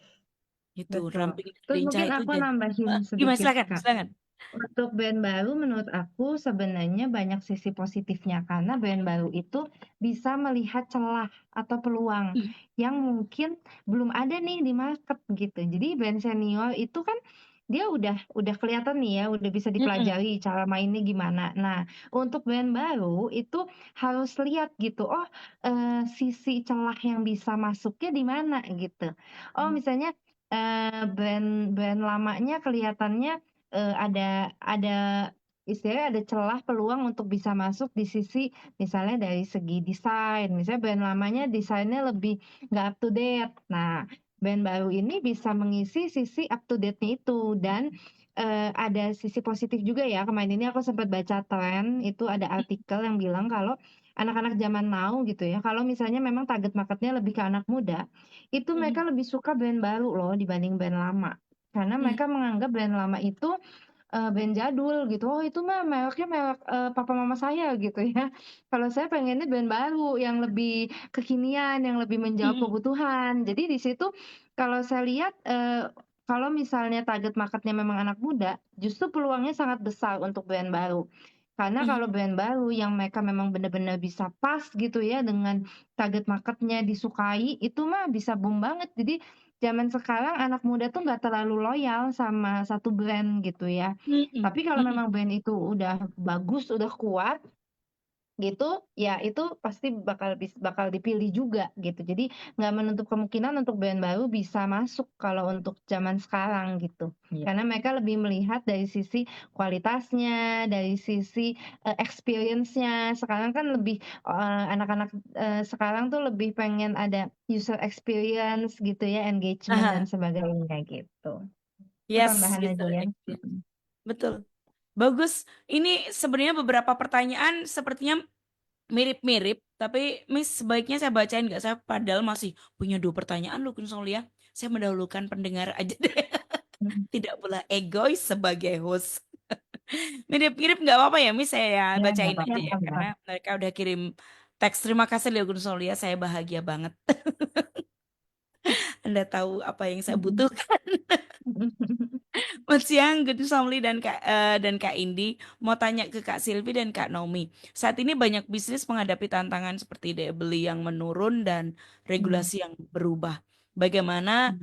itu Betul. ramping dan Terus lincah mungkin itu aku jadi nambahin gimana, sedikit, silakan, Kak. silakan. Untuk brand baru menurut aku sebenarnya banyak sisi positifnya karena brand baru itu bisa melihat celah atau peluang Hmm, yang mungkin belum ada nih di market gitu. Jadi brand senior itu kan dia udah kelihatan nih ya, udah bisa mm-mm, dipelajari cara mainnya gimana. Nah, untuk brand baru itu harus lihat gitu, oh sisi celah yang bisa masuknya di mana gitu. Oh misalnya brand brand lamanya kelihatannya ada istilahnya ada celah peluang untuk bisa masuk di sisi misalnya dari segi desain, misalnya brand lamanya desainnya lebih nggak up to date. Nah, brand baru ini bisa mengisi sisi up to date-nya itu dan ada sisi positif juga ya. Kemarin ini aku sempat baca tren, itu ada artikel yang bilang kalau anak-anak zaman now gitu ya, kalau misalnya memang target marketnya lebih ke anak muda, itu mereka mm-mm, lebih suka brand baru loh dibanding brand lama. Karena mm, mereka menganggap brand lama itu band jadul gitu, "Oh itu mah mereknya merek, papa mama saya," gitu ya. Kalau saya pengennya band baru yang lebih kekinian, yang lebih menjawab mm-mm, kebutuhan. Jadi di situ kalau saya lihat, kalau misalnya target market-nya memang anak muda, justru peluangnya sangat besar untuk brand baru. Karena kalau mm-mm, brand baru yang mereka memang benar-benar bisa pas gitu ya dengan target market-nya, disukai, itu mah bisa boom banget. Jadi zaman sekarang anak muda tuh nggak terlalu loyal sama satu brand gitu ya. mm-mm, Tapi kalau mm-mm. memang brand itu udah bagus, udah kuat gitu, ya itu pasti bakal dipilih juga gitu. Jadi nggak menutup kemungkinan untuk brand baru bisa masuk kalau untuk zaman sekarang gitu. Iya. Karena mereka lebih melihat dari sisi kualitasnya, dari sisi experience-nya. Sekarang kan lebih anak-anak sekarang tuh lebih pengen ada user experience gitu ya, engagement dan Aha, sebagainya gitu. Itu yes, tambahan aja user ya. experience. Betul. Bagus. Ini sebenarnya beberapa pertanyaan sepertinya mirip-mirip, tapi Miss sebaiknya saya bacain nggak? Saya padahal masih punya 2 pertanyaan loh, Kun Solia. Saya mendahulukan pendengar aja deh. Mm. Tidak pula egois sebagai host. Mirip-mirip nggak apa-apa ya, Miss. Saya Ya, nggak bacain Ya, aja apa-apa. ya, apa? karena mereka udah kirim teks. Terima kasih loh, Kun Solia. Saya bahagia banget. Anda tahu apa yang saya butuhkan. Selamat siang, Good News Family dan Kak Indi. Mau tanya ke Kak Silvi dan Kak Naomi. Saat ini banyak bisnis menghadapi tantangan seperti daya beli yang menurun dan Hmm. regulasi yang berubah. Bagaimana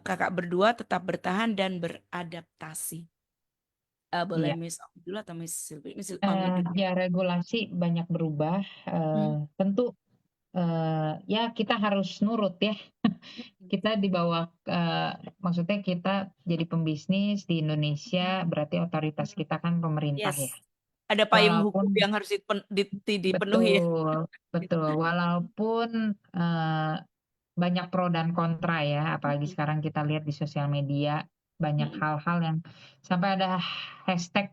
kakak berdua tetap bertahan dan beradaptasi? Boleh Iya. Miss Naomi dulu atau Miss Silvi? Miss Naomi dulu. Ya regulasi banyak berubah. Hmm. Tentu ya kita harus nurut ya. Kita di bawah, maksudnya kita jadi pembisnis di Indonesia, berarti otoritas kita kan pemerintah ya. Yes. Ada payung hukum Walaupun yang harus dipenuhi ya. betul, betul. Walaupun banyak pro dan kontra ya, apalagi sekarang kita lihat di sosial media banyak Mm-mm. hal-hal yang sampai ada hashtag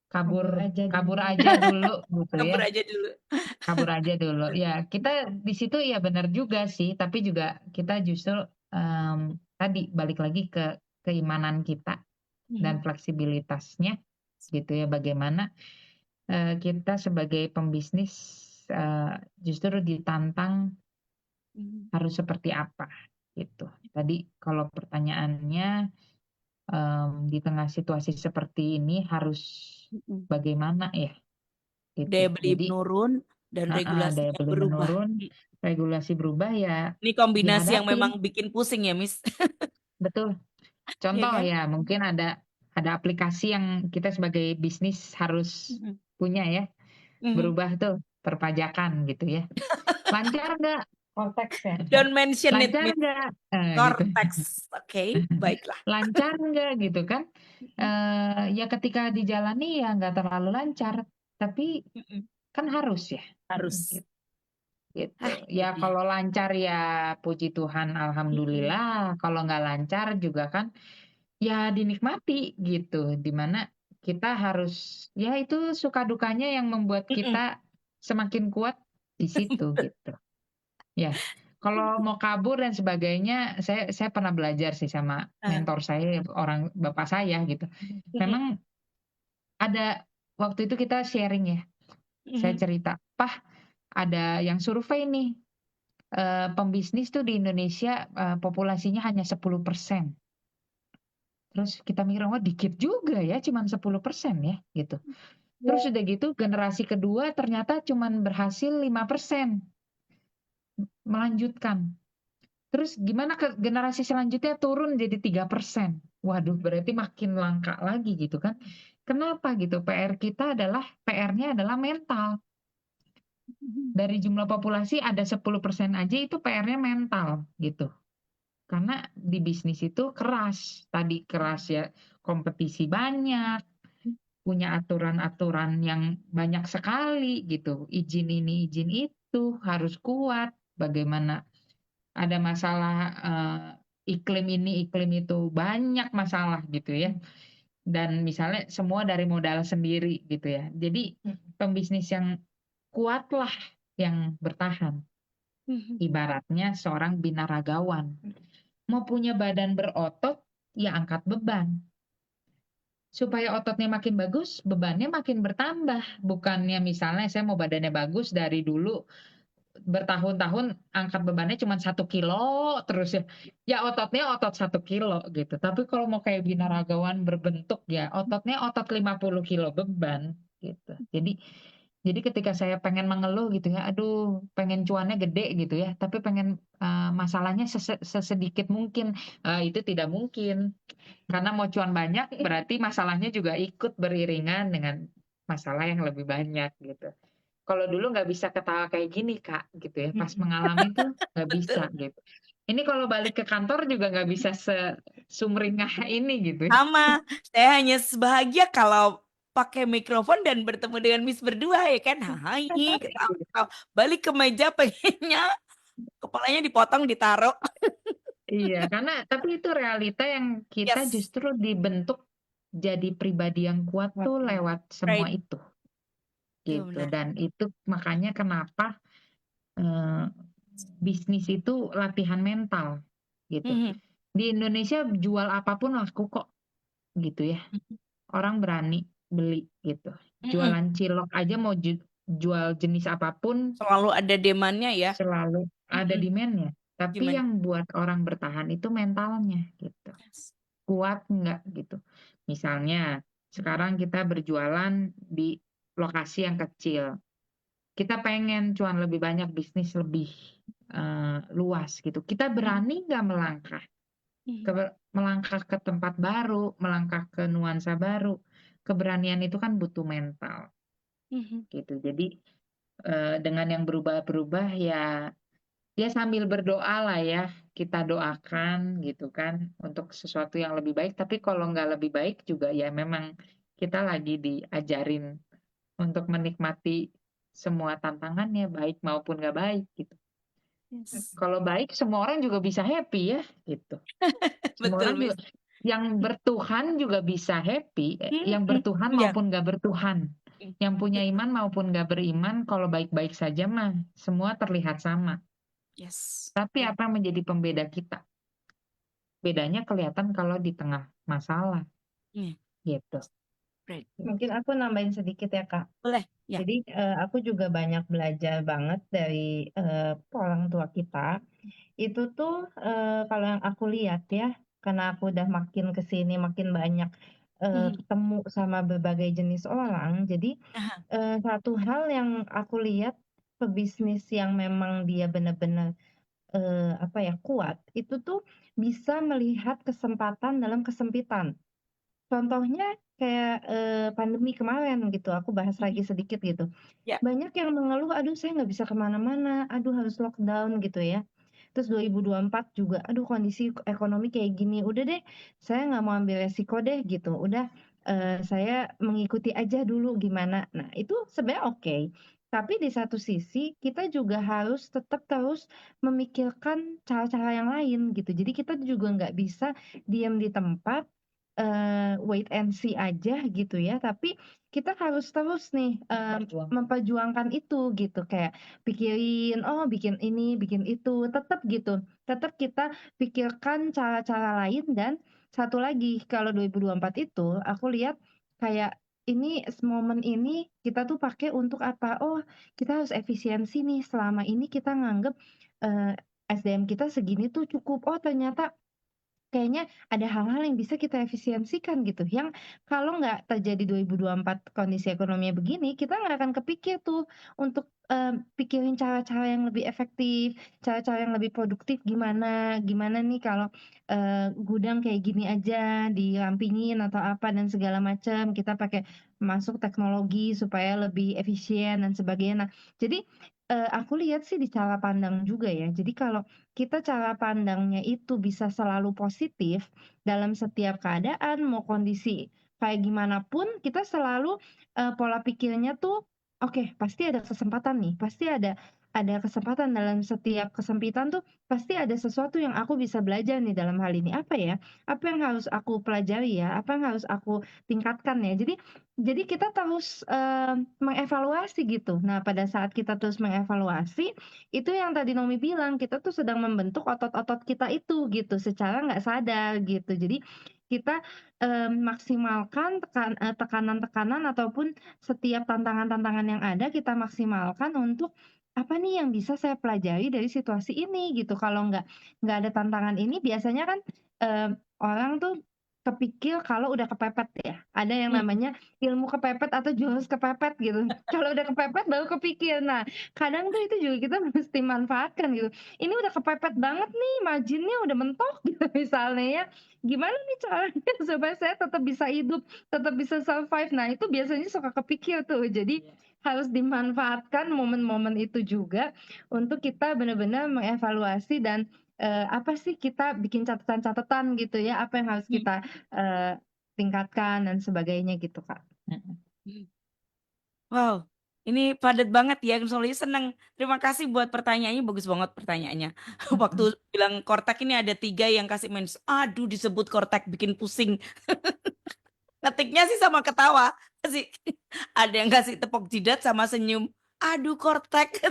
Kabur kabur aja kabur dulu. aja dulu gitu Kabur ya. aja dulu. Kabur aja dulu. Ya, kita di situ ya benar juga sih, tapi juga kita justru tadi balik lagi ke keimanan kita dan Mm-mm. fleksibilitasnya gitu ya. Bagaimana kita sebagai pembisnis justru ditantang Mm-mm. harus seperti apa gitu. Tadi kalau pertanyaannya di tengah situasi seperti ini harus Mm-mm. bagaimana ya gitu. Daya beli Jadi menurun dan daya regulasinya beli berubah. menurun, Mm. regulasi berubah ya Ini kombinasi yang dihadapin. memang bikin pusing ya, Miss. Betul. Ya Contoh kan? ya, mungkin ada aplikasi yang kita sebagai bisnis harus Mm-mm. punya ya, Mhm. berubah tuh perpajakan gitu ya. Lancar nggak konteksnya? Don't mention it, Lancar Miss. nggak? Gitu. Cortex. Oke, baiklah. Lancar nggak gitu kan? Mm-mm. Ya ketika dijalani ya nggak terlalu lancar, tapi Mm-mm. kan harus ya. Harus. Gitu. Ah, Ya ini dia. kalau lancar ya puji Tuhan, Mm-mm. alhamdulillah. Kalau nggak lancar juga kan ya dinikmati gitu. Dimana kita harus ya itu suka dukanya yang membuat kita Mm-mm. semakin kuat di situ gitu. Ya. Kalau mau kabur dan sebagainya, saya pernah belajar sih sama Ah, mentor saya, orang bapak saya gitu. mm-mm. Memang ada waktu itu kita sharing ya, saya Mhm. cerita, "Pah, ada yang survei nih, pembisnis tuh di Indonesia, populasinya hanya 10%." Terus kita mikir, "Wah dikit juga ya, cuman 10% ya," gitu. Terus udah gitu generasi kedua ternyata cuman berhasil 5% melanjutkan. Terus gimana ke generasi selanjutnya turun jadi 3%. Waduh, berarti makin langka lagi gitu kan. Kenapa gitu? PR-nya adalah mental. Dari jumlah populasi ada 10% aja itu PR-nya mental gitu. Karena di bisnis itu keras, tadi keras ya, kompetisi banyak, punya aturan-aturan yang banyak sekali gitu. Izin ini, izin itu, harus kuat. Bagaimana ada masalah iklim ini, iklim itu, banyak masalah gitu ya. Dan misalnya semua dari modal sendiri gitu ya. Jadi pembisnis yang kuatlah yang bertahan. Mhm. Ibaratnya seorang binaragawan. Mau punya badan berotot, ya angkat beban. Supaya ototnya makin bagus, bebannya makin bertambah. Bukannya misalnya saya mau badannya bagus dari dulu bertahun-tahun angkat bebannya cuma 1 kilo terus ya. Ya ototnya otot 1 kilo gitu. Tapi kalau mau kayak binaragawan berbentuk ya ototnya otot 50 kilo beban gitu. Jadi ketika saya pengen mengeluh gitu ya, aduh pengen cuannya gede gitu ya, tapi pengen masalahnya sesedikit mungkin. Itu tidak mungkin. Karena mau cuan banyak berarti masalahnya juga ikut beriringan dengan masalah yang lebih banyak gitu. Kalau dulu nggak bisa ketawa kayak gini Kak, gitu ya. Pas mengalami tuh nggak bisa Betul. gitu. Ini kalau balik ke kantor juga nggak bisa sumringah ini gitu ya. Sama, saya hanya sebahagia kalau pakai mikrofon dan bertemu dengan Miss berdua ya kan. Hai, ketawa-ketawa. Balik ke meja pengennya kepalanya dipotong ditaruh. Iya, karena tapi itu realita yang kita Yes, justru dibentuk jadi pribadi yang kuat tuh lewat semua right. itu Itu gitu. benar. Dan itu makanya kenapa eh, bisnis itu latihan mental gitu. Mhm. Di Indonesia jual apapun laku kok gitu ya. Orang berani beli gitu. Mhm. Jualan cilok aja mau jual jenis apapun Selalu ada demandnya ya. selalu ada Mhm. demand-nya. Tapi Demand. yang buat orang bertahan itu mentalnya gitu. Yes. Kuat nggak gitu. Misalnya sekarang kita berjualan di lokasi yang kecil. Kita pengen cuan lebih banyak, bisnis lebih luas gitu. Kita Mhm. berani nggak melangkah? Mhm. Melangkah ke tempat baru, melangkah ke nuansa baru. Keberanian itu kan butuh mental Mhm. gitu. Jadi dengan yang berubah-berubah ya sambil berdoa lah ya, kita doakan gitu kan untuk sesuatu yang lebih baik. Tapi kalau nggak lebih baik juga ya memang kita lagi diajarin untuk menikmati semua tantangannya baik maupun nggak baik gitu. Yes. Kalau baik semua orang juga bisa happy ya gitu. Semua Betul, orang juga Miss. yang bertuhan juga bisa happy, yang Mhm. bertuhan Ya. maupun nggak bertuhan. Yang punya Betul. iman maupun nggak beriman, kalau baik-baik saja mah semua terlihat sama. Yes. Tapi Right. apa yang menjadi pembeda kita? Bedanya kelihatan kalau di tengah masalah Iya. gitu. Right. Mungkin aku nambahin sedikit ya Kak. Boleh. Ya. Jadi aku juga banyak belajar banget dari orang tua kita. Itu tuh kalau yang aku lihat ya, karena aku udah makin ke sini makin banyak Mhm. ketemu sama berbagai jenis orang. Jadi Aha. satu hal yang aku lihat pebisnis yang memang dia benar-benar apa ya kuat, itu tuh bisa melihat kesempatan dalam kesempitan. Contohnya kayak pandemi kemarin gitu, aku bahas Mhm. lagi sedikit gitu. Ya. Banyak yang mengeluh, "Aduh saya nggak bisa kemana-mana, aduh harus lockdown," gitu ya. Terus 2024 juga, "Aduh kondisi ekonomi kayak gini, udah deh saya nggak mau ambil resiko deh," gitu. Udah, saya mengikuti aja dulu gimana. Nah itu sebenarnya oke, tapi di satu sisi kita juga harus tetap terus memikirkan cara-cara yang lain gitu. Jadi kita juga nggak bisa diam di tempat, wait and see aja gitu ya, tapi kita harus terus nih, memperjuangkan itu gitu, kayak pikirin, oh bikin ini, bikin itu, tetap gitu. Tetap kita pikirkan cara-cara lain dan satu lagi, kalau 2024 itu aku lihat kayak ini momen ini kita tuh pakai untuk apa? Oh, kita harus efisiensi nih. Selama ini kita nganggep SDM kita segini tuh cukup. Oh, ternyata kayaknya ada hal-hal yang bisa kita efisiensikan gitu, yang kalau nggak terjadi 2024 kondisi ekonominya begini, kita nggak akan kepikir tuh untuk, pikirin cara-cara yang lebih efektif, cara-cara yang lebih produktif gimana gimana nih kalau, gudang kayak gini aja dirampingin atau apa dan segala macam, kita pakai masuk teknologi supaya lebih efisien dan sebagainya. Nah, jadi, aku lihat sih di cara pandang juga ya. Jadi kalau kita cara pandangnya itu bisa selalu positif dalam setiap keadaan, mau kondisi kayak gimana pun, kita selalu, pola pikirnya tuh, "Oke, pasti ada kesempatan nih, pasti ada kesempatan dalam setiap kesempitan tuh, pasti ada sesuatu yang aku bisa belajar nih dalam hal ini. Apa ya? Apa yang harus aku pelajari ya? Apa yang harus aku tingkatkan ya?" Jadi kita terus, mengevaluasi gitu. Nah, pada saat kita terus mengevaluasi, itu yang tadi Naomi bilang, kita tuh sedang membentuk otot-otot kita itu gitu, secara nggak sadar gitu. Jadi kita, maksimalkan tekanan-tekanan ataupun setiap tantangan-tantangan yang ada kita maksimalkan untuk, apa nih yang bisa saya pelajari dari situasi ini gitu. Kalau nggak ada tantangan ini biasanya kan, orang tuh kepikir kalau udah kepepet ya, ada yang Hmm. namanya ilmu kepepet atau jurus kepepet gitu. Kalau udah kepepet baru kepikir. Nah, kadang tuh itu juga kita mesti manfaatkan gitu. Ini udah kepepet banget nih, marginnya udah mentok gitu misalnya ya. Gimana nih caranya supaya saya tetap bisa hidup, tetap bisa survive. Nah, itu biasanya suka kepikir tuh. Jadi harus dimanfaatkan momen-momen itu juga untuk kita benar-benar mengevaluasi dan apa sih kita bikin catatan-catatan gitu ya, apa yang harus Hmm. kita tingkatkan dan sebagainya gitu, Kak. Wow, ini padat banget ya, Soli. Senang. Terima kasih buat pertanyaannya, bagus banget pertanyaannya. Waktu bilang kortek ini ada 3 yang kasih mens. Aduh, disebut kortek bikin pusing. Ngetiknya sih sama ketawa. Kasih, ada yang kasih tepok jidat sama senyum. Aduh, kortek.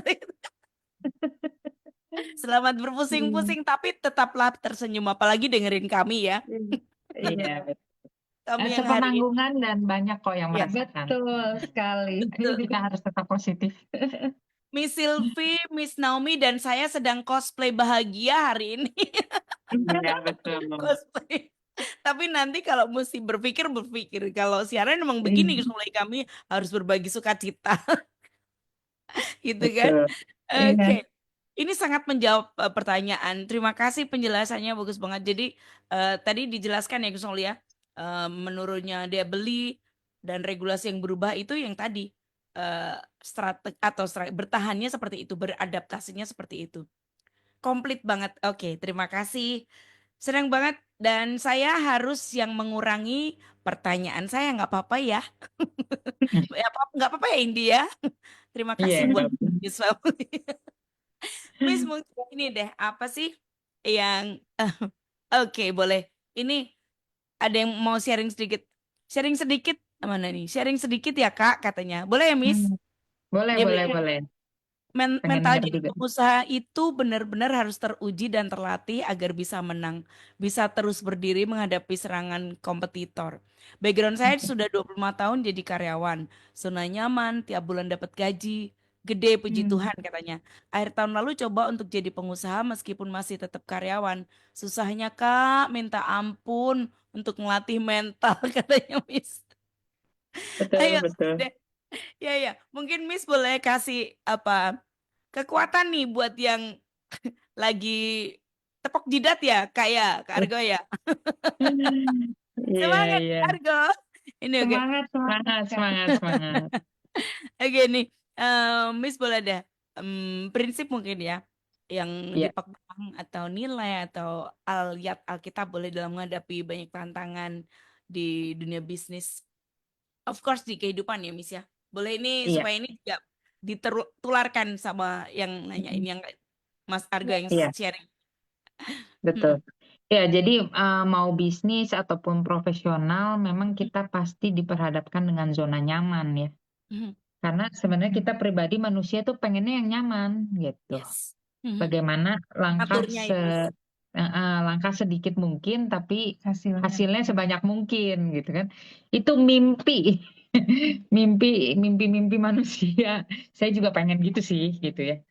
Selamat Iya. berpusing-pusing, tapi tetaplah tersenyum. Apalagi dengerin kami ya. Iya, betul. Kami yang hari ini. Sepenanggungan dan banyak kok yang Ya, merasakan. Betul sekali. betul. Kita harus tetap positif. Miss Sylvie, Miss Naomi, dan saya sedang cosplay bahagia hari ini. Iya, betul. Cosplay. Tapi nanti kalau mesti berpikir. Kalau siaran emang begini, mulai kami harus berbagi sukacita, gitu kan? Betul. Oke. Iya. Ini sangat menjawab pertanyaan. Terima kasih penjelasannya bagus banget. Jadi tadi dijelaskan ya Gus Noli ya, menurunnya daya beli dan regulasi yang berubah itu yang tadi strategi atau bertahannya seperti itu, beradaptasinya seperti itu. Komplit banget. Oke, terima kasih. Senang banget dan saya harus yang mengurangi pertanyaan saya, nggak apa-apa ya. Ya, nggak apa-apa ya India. Terima kasih Iya, buat nggak apa-apa. Miss Family. Miss mungkin ini deh, apa sih yang oke, boleh. Ini ada yang mau sharing sedikit. Sharing sedikit mana nih? Sharing sedikit ya Kak katanya. Boleh ya Miss? Boleh, Dia boleh, bilang boleh. Pengen mental denger jadi juga. pengusaha itu benar-benar harus teruji dan terlatih agar bisa menang, bisa terus berdiri menghadapi serangan kompetitor. Background saya sudah 25 tahun jadi karyawan, zona nyaman, tiap bulan dapat gaji, gede puji Tuhan katanya. Akhir tahun lalu coba untuk jadi pengusaha meskipun masih tetap karyawan. Susahnya Kak, minta ampun untuk melatih mental katanya Miss. Betul, Ayo betul. deh. Ya ya, mungkin Miss boleh kasih apa kekuatan nih buat yang lagi tepok jidat ya, kayak Kak Argo ya. Iya, Semangat iya. Kak Argo. Ini oke. Semangat, semangat, Semangat, Kak. semangat, semangat. Oke nih, Miss boleh deh prinsip mungkin ya yang Iya, dipegang atau nilai atau lihat Alkitab boleh dalam menghadapi banyak tantangan di dunia bisnis. Of course di kehidupan ya Miss ya. Boleh ini iya, supaya ini juga ditularkan sama yang nanya ini yang Mas Argo yang iya, sharing. betul. Ya, jadi mau bisnis ataupun profesional, memang kita pasti diperhadapkan dengan zona nyaman ya. Karena sebenarnya kita pribadi manusia tuh pengennya yang nyaman gitu. Yes. Bagaimana Aturnya ya Miss. langkah sedikit mungkin, tapi Hasilnya. hasilnya sebanyak mungkin gitu kan. Itu mimpi. mimpi manusia. Saya juga pengen gitu sih, gitu ya.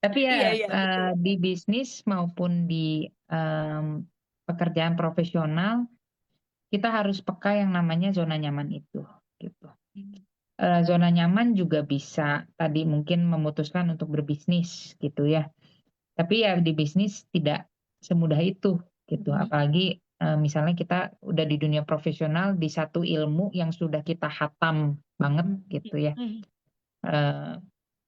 Tapi Iya, ya iya, betul. di bisnis maupun di pekerjaan profesional, kita harus peka yang namanya zona nyaman itu, gitu. Zona nyaman juga bisa tadi mungkin memutuskan untuk berbisnis, gitu ya. Tapi ya di bisnis tidak semudah itu, gitu. Apalagi misalnya kita udah di dunia profesional di satu ilmu yang sudah kita hatam banget, gitu ya. Eh,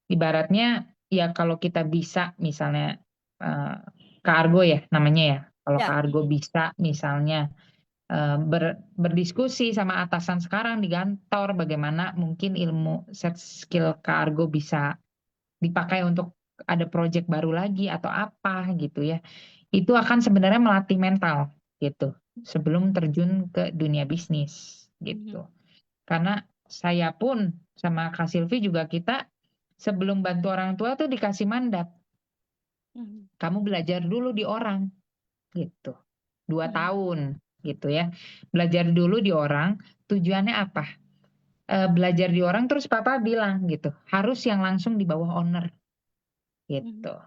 Ibaratnya ya kalau kita bisa misalnya eh, kargo ya namanya ya. Kalau Ya. kargo bisa misalnya berdiskusi sama atasan sekarang di kantor bagaimana mungkin ilmu set skill kargo bisa dipakai untuk ada proyek baru lagi atau apa gitu ya. Itu akan sebenarnya melatih mental gitu sebelum terjun ke dunia bisnis gitu. Karena saya pun sama Kak Silvi juga kita sebelum bantu orang tua tuh dikasih mandat. Kamu belajar dulu di orang gitu. 2 tahun gitu ya. Belajar dulu di orang, tujuannya apa? Belajar di orang terus papa bilang gitu, harus yang langsung di bawah owner gitu.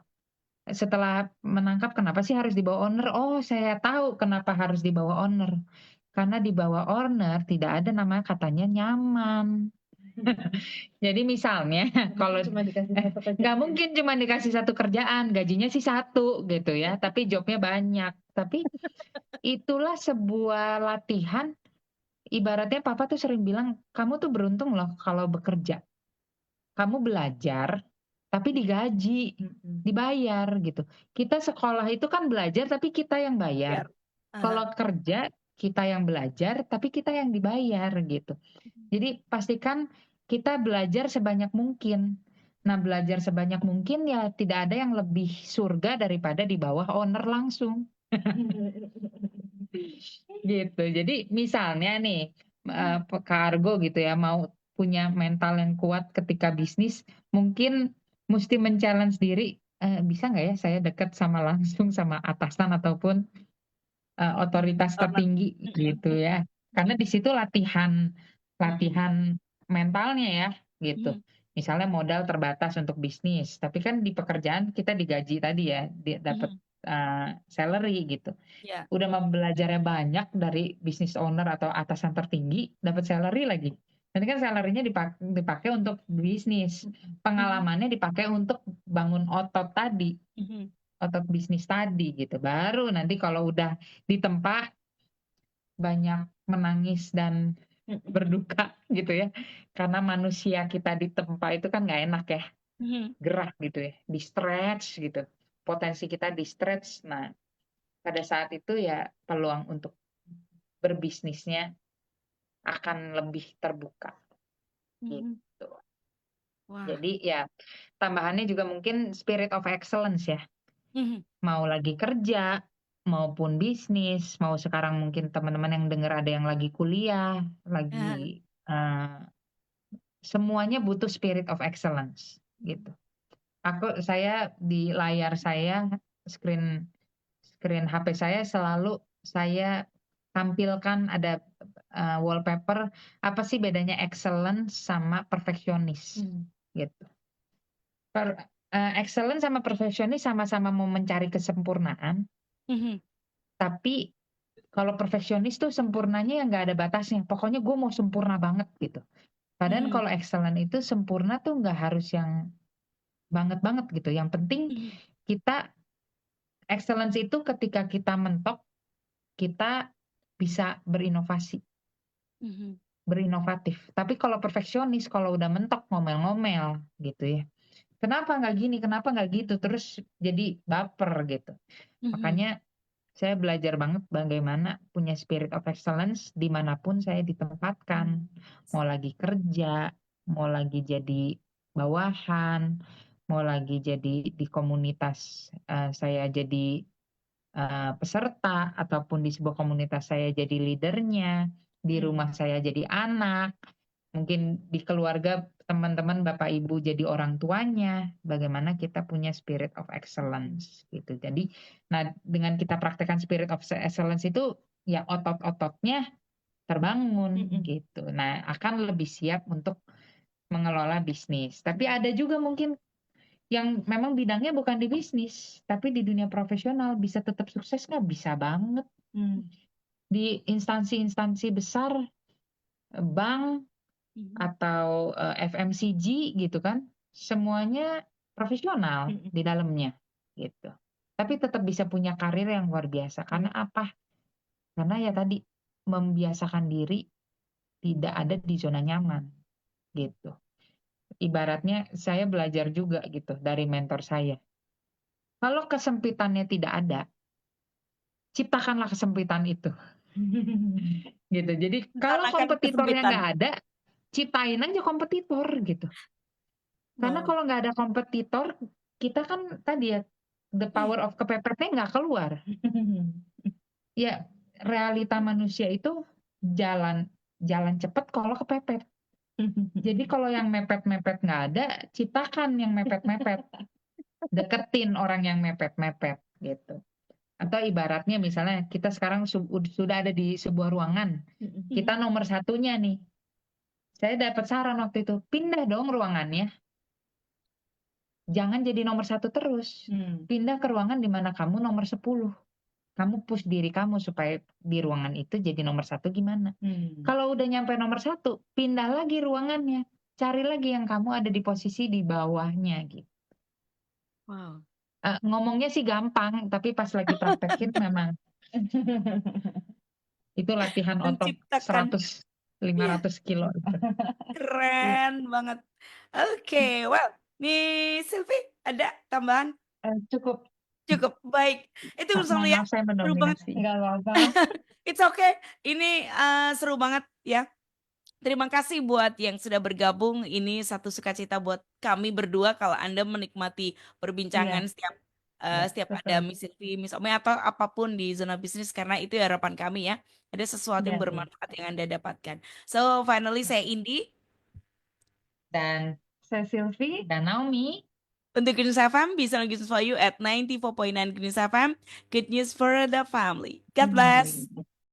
Setelah menangkap kenapa sih harus di bawah owner? Oh, saya tahu kenapa harus di bawah owner. Karena di bawah owner tidak ada namanya katanya nyaman. Jadi misalnya kalau Cuma dikasih satu nggak kerjaan. mungkin cuma dikasih satu kerjaan, gajinya sih satu gitu ya, tapi jobnya banyak. Tapi itulah sebuah latihan. Ibaratnya papa tuh sering bilang, kamu tuh beruntung loh kalau bekerja. Kamu belajar, tapi digaji, dibayar gitu. Kita sekolah itu kan belajar, tapi kita yang bayar. Biar. Aha. Kalau kerja, kita yang belajar, tapi kita yang dibayar gitu. Jadi pastikan kita belajar sebanyak mungkin. Nah, belajar sebanyak mungkin ya tidak ada yang lebih surga daripada di bawah owner langsung. Gitu. Jadi misalnya nih kargo gitu ya mau punya mental yang kuat ketika bisnis, mungkin mesti men-challenge diri, bisa nggak ya saya dekat sama langsung sama atasan ataupun otoritas Owner. tertinggi gitu ya. Karena di situ latihan latihan mentalnya ya gitu. Misalnya modal terbatas untuk bisnis, tapi kan di pekerjaan kita digaji tadi ya, dapat salary gitu. Ya. Udah mau belajarnya banyak dari business owner atau atasan tertinggi, dapat salary lagi. Nanti kan salary-nya dipakai untuk bisnis, pengalamannya dipakai untuk bangun otot tadi, otot bisnis tadi gitu. Baru nanti kalau udah ditempa banyak menangis dan berduka gitu ya. Karena manusia kita ditempa itu kan nggak enak ya, gerah gitu ya, di stretch gitu. Potensi kita di stretch. Nah, pada saat itu ya peluang untuk berbisnisnya akan lebih terbuka gitu. Wah. Jadi ya tambahannya juga mungkin spirit of excellence ya. Mau lagi kerja maupun bisnis, mau sekarang mungkin teman-teman yang dengar ada yang lagi kuliah, lagi semuanya butuh spirit of excellence gitu. Saya di layar saya screen screen HP saya selalu saya tampilkan ada wallpaper apa sih bedanya excellence sama perfeksionis gitu. Excellence sama perfeksionis sama-sama mau mencari kesempurnaan, tapi kalau perfeksionis tuh sempurnanya yang nggak ada batasnya. Pokoknya gue mau sempurna banget gitu. Padahal kalau excellent itu sempurna tuh nggak harus yang banget-banget gitu. Yang penting kita excellence itu ketika kita mentok, kita bisa berinovatif. Tapi kalau perfeksionis, kalau udah mentok ngomel-ngomel gitu ya. Kenapa nggak gini, kenapa nggak gitu, terus jadi baper gitu. Makanya saya belajar banget bagaimana punya spirit of excellence dimanapun saya ditempatkan. Mau lagi kerja, mau lagi jadi bawahan, mau lagi jadi di komunitas saya jadi peserta, ataupun di sebuah komunitas saya jadi leadernya, di rumah saya jadi anak, mungkin di keluarga teman-teman Bapak Ibu jadi orang tuanya, bagaimana kita punya spirit of excellence gitu. Nah dengan kita praktekkan spirit of excellence itu ya otot-ototnya terbangun Mm-mm. gitu. Nah, akan lebih siap untuk mengelola bisnis. Tapi ada juga mungkin yang memang bidangnya bukan di bisnis, tapi di dunia profesional bisa tetap sukses nggak? Bisa banget. Di instansi-instansi besar, bank Mm-mm. atau FMCG gitu kan, semuanya profesional Mm-mm. di dalamnya gitu. Tapi tetap bisa punya karir yang luar biasa. Karena apa? Karena ya tadi membiasakan diri tidak ada di zona nyaman gitu. Ibaratnya saya belajar juga gitu dari mentor saya. Kalau kesempitannya tidak ada, ciptakanlah kesempitan itu. Gitu. Jadi kalau Rencanakan kompetitornya kesempitan. nggak ada, ciptain aja kompetitor gitu. Karena Wow. kalau nggak ada kompetitor, kita kan tadi ya the power of kepepetnya nggak keluar. Ya realita manusia itu jalan cepat kalau kepepet. Jadi kalau yang mepet-mepet nggak ada, ciptakan yang mepet-mepet. Deketin orang yang mepet-mepet gitu. Atau ibaratnya misalnya kita sekarang sudah ada di sebuah ruangan, kita nomor satunya nih. Saya dapat saran waktu itu, pindah dong ruangannya. Jangan jadi nomor satu terus. Pindah ke ruangan di mana kamu nomor 10. Kamu push diri kamu supaya di ruangan itu jadi nomor satu gimana. Kalau udah nyampe nomor satu, pindah lagi ruangannya. Cari lagi yang kamu ada di posisi di bawahnya gitu. Wow. Ngomongnya sih gampang, tapi pas lagi praktekin memang itu latihan otot Menciptakan. 100, Iya, 500 kilo. keren banget. Oke, well, nih Silvi ada tambahan? Cukup. Cukup baik. Itu selalu ya Maaf saya seru banget. mendominasi. Nggak apa-apa. It's okay. Ini seru banget ya. Terima kasih buat yang sudah bergabung. Ini satu sukacita buat kami berdua kalau Anda menikmati perbincangan Iya, setiap ada betul. Miss Silvi, Miss Ome atau apapun di zona bisnis karena itu harapan kami ya. Ada sesuatu yang Iya. bermanfaat yang Anda dapatkan. So, finally saya Indi Dan Saya Silvi. Naomi. untuk Good News FM, bisa lagi for you at 94.9 Good News FM. Good news for the family. God bless.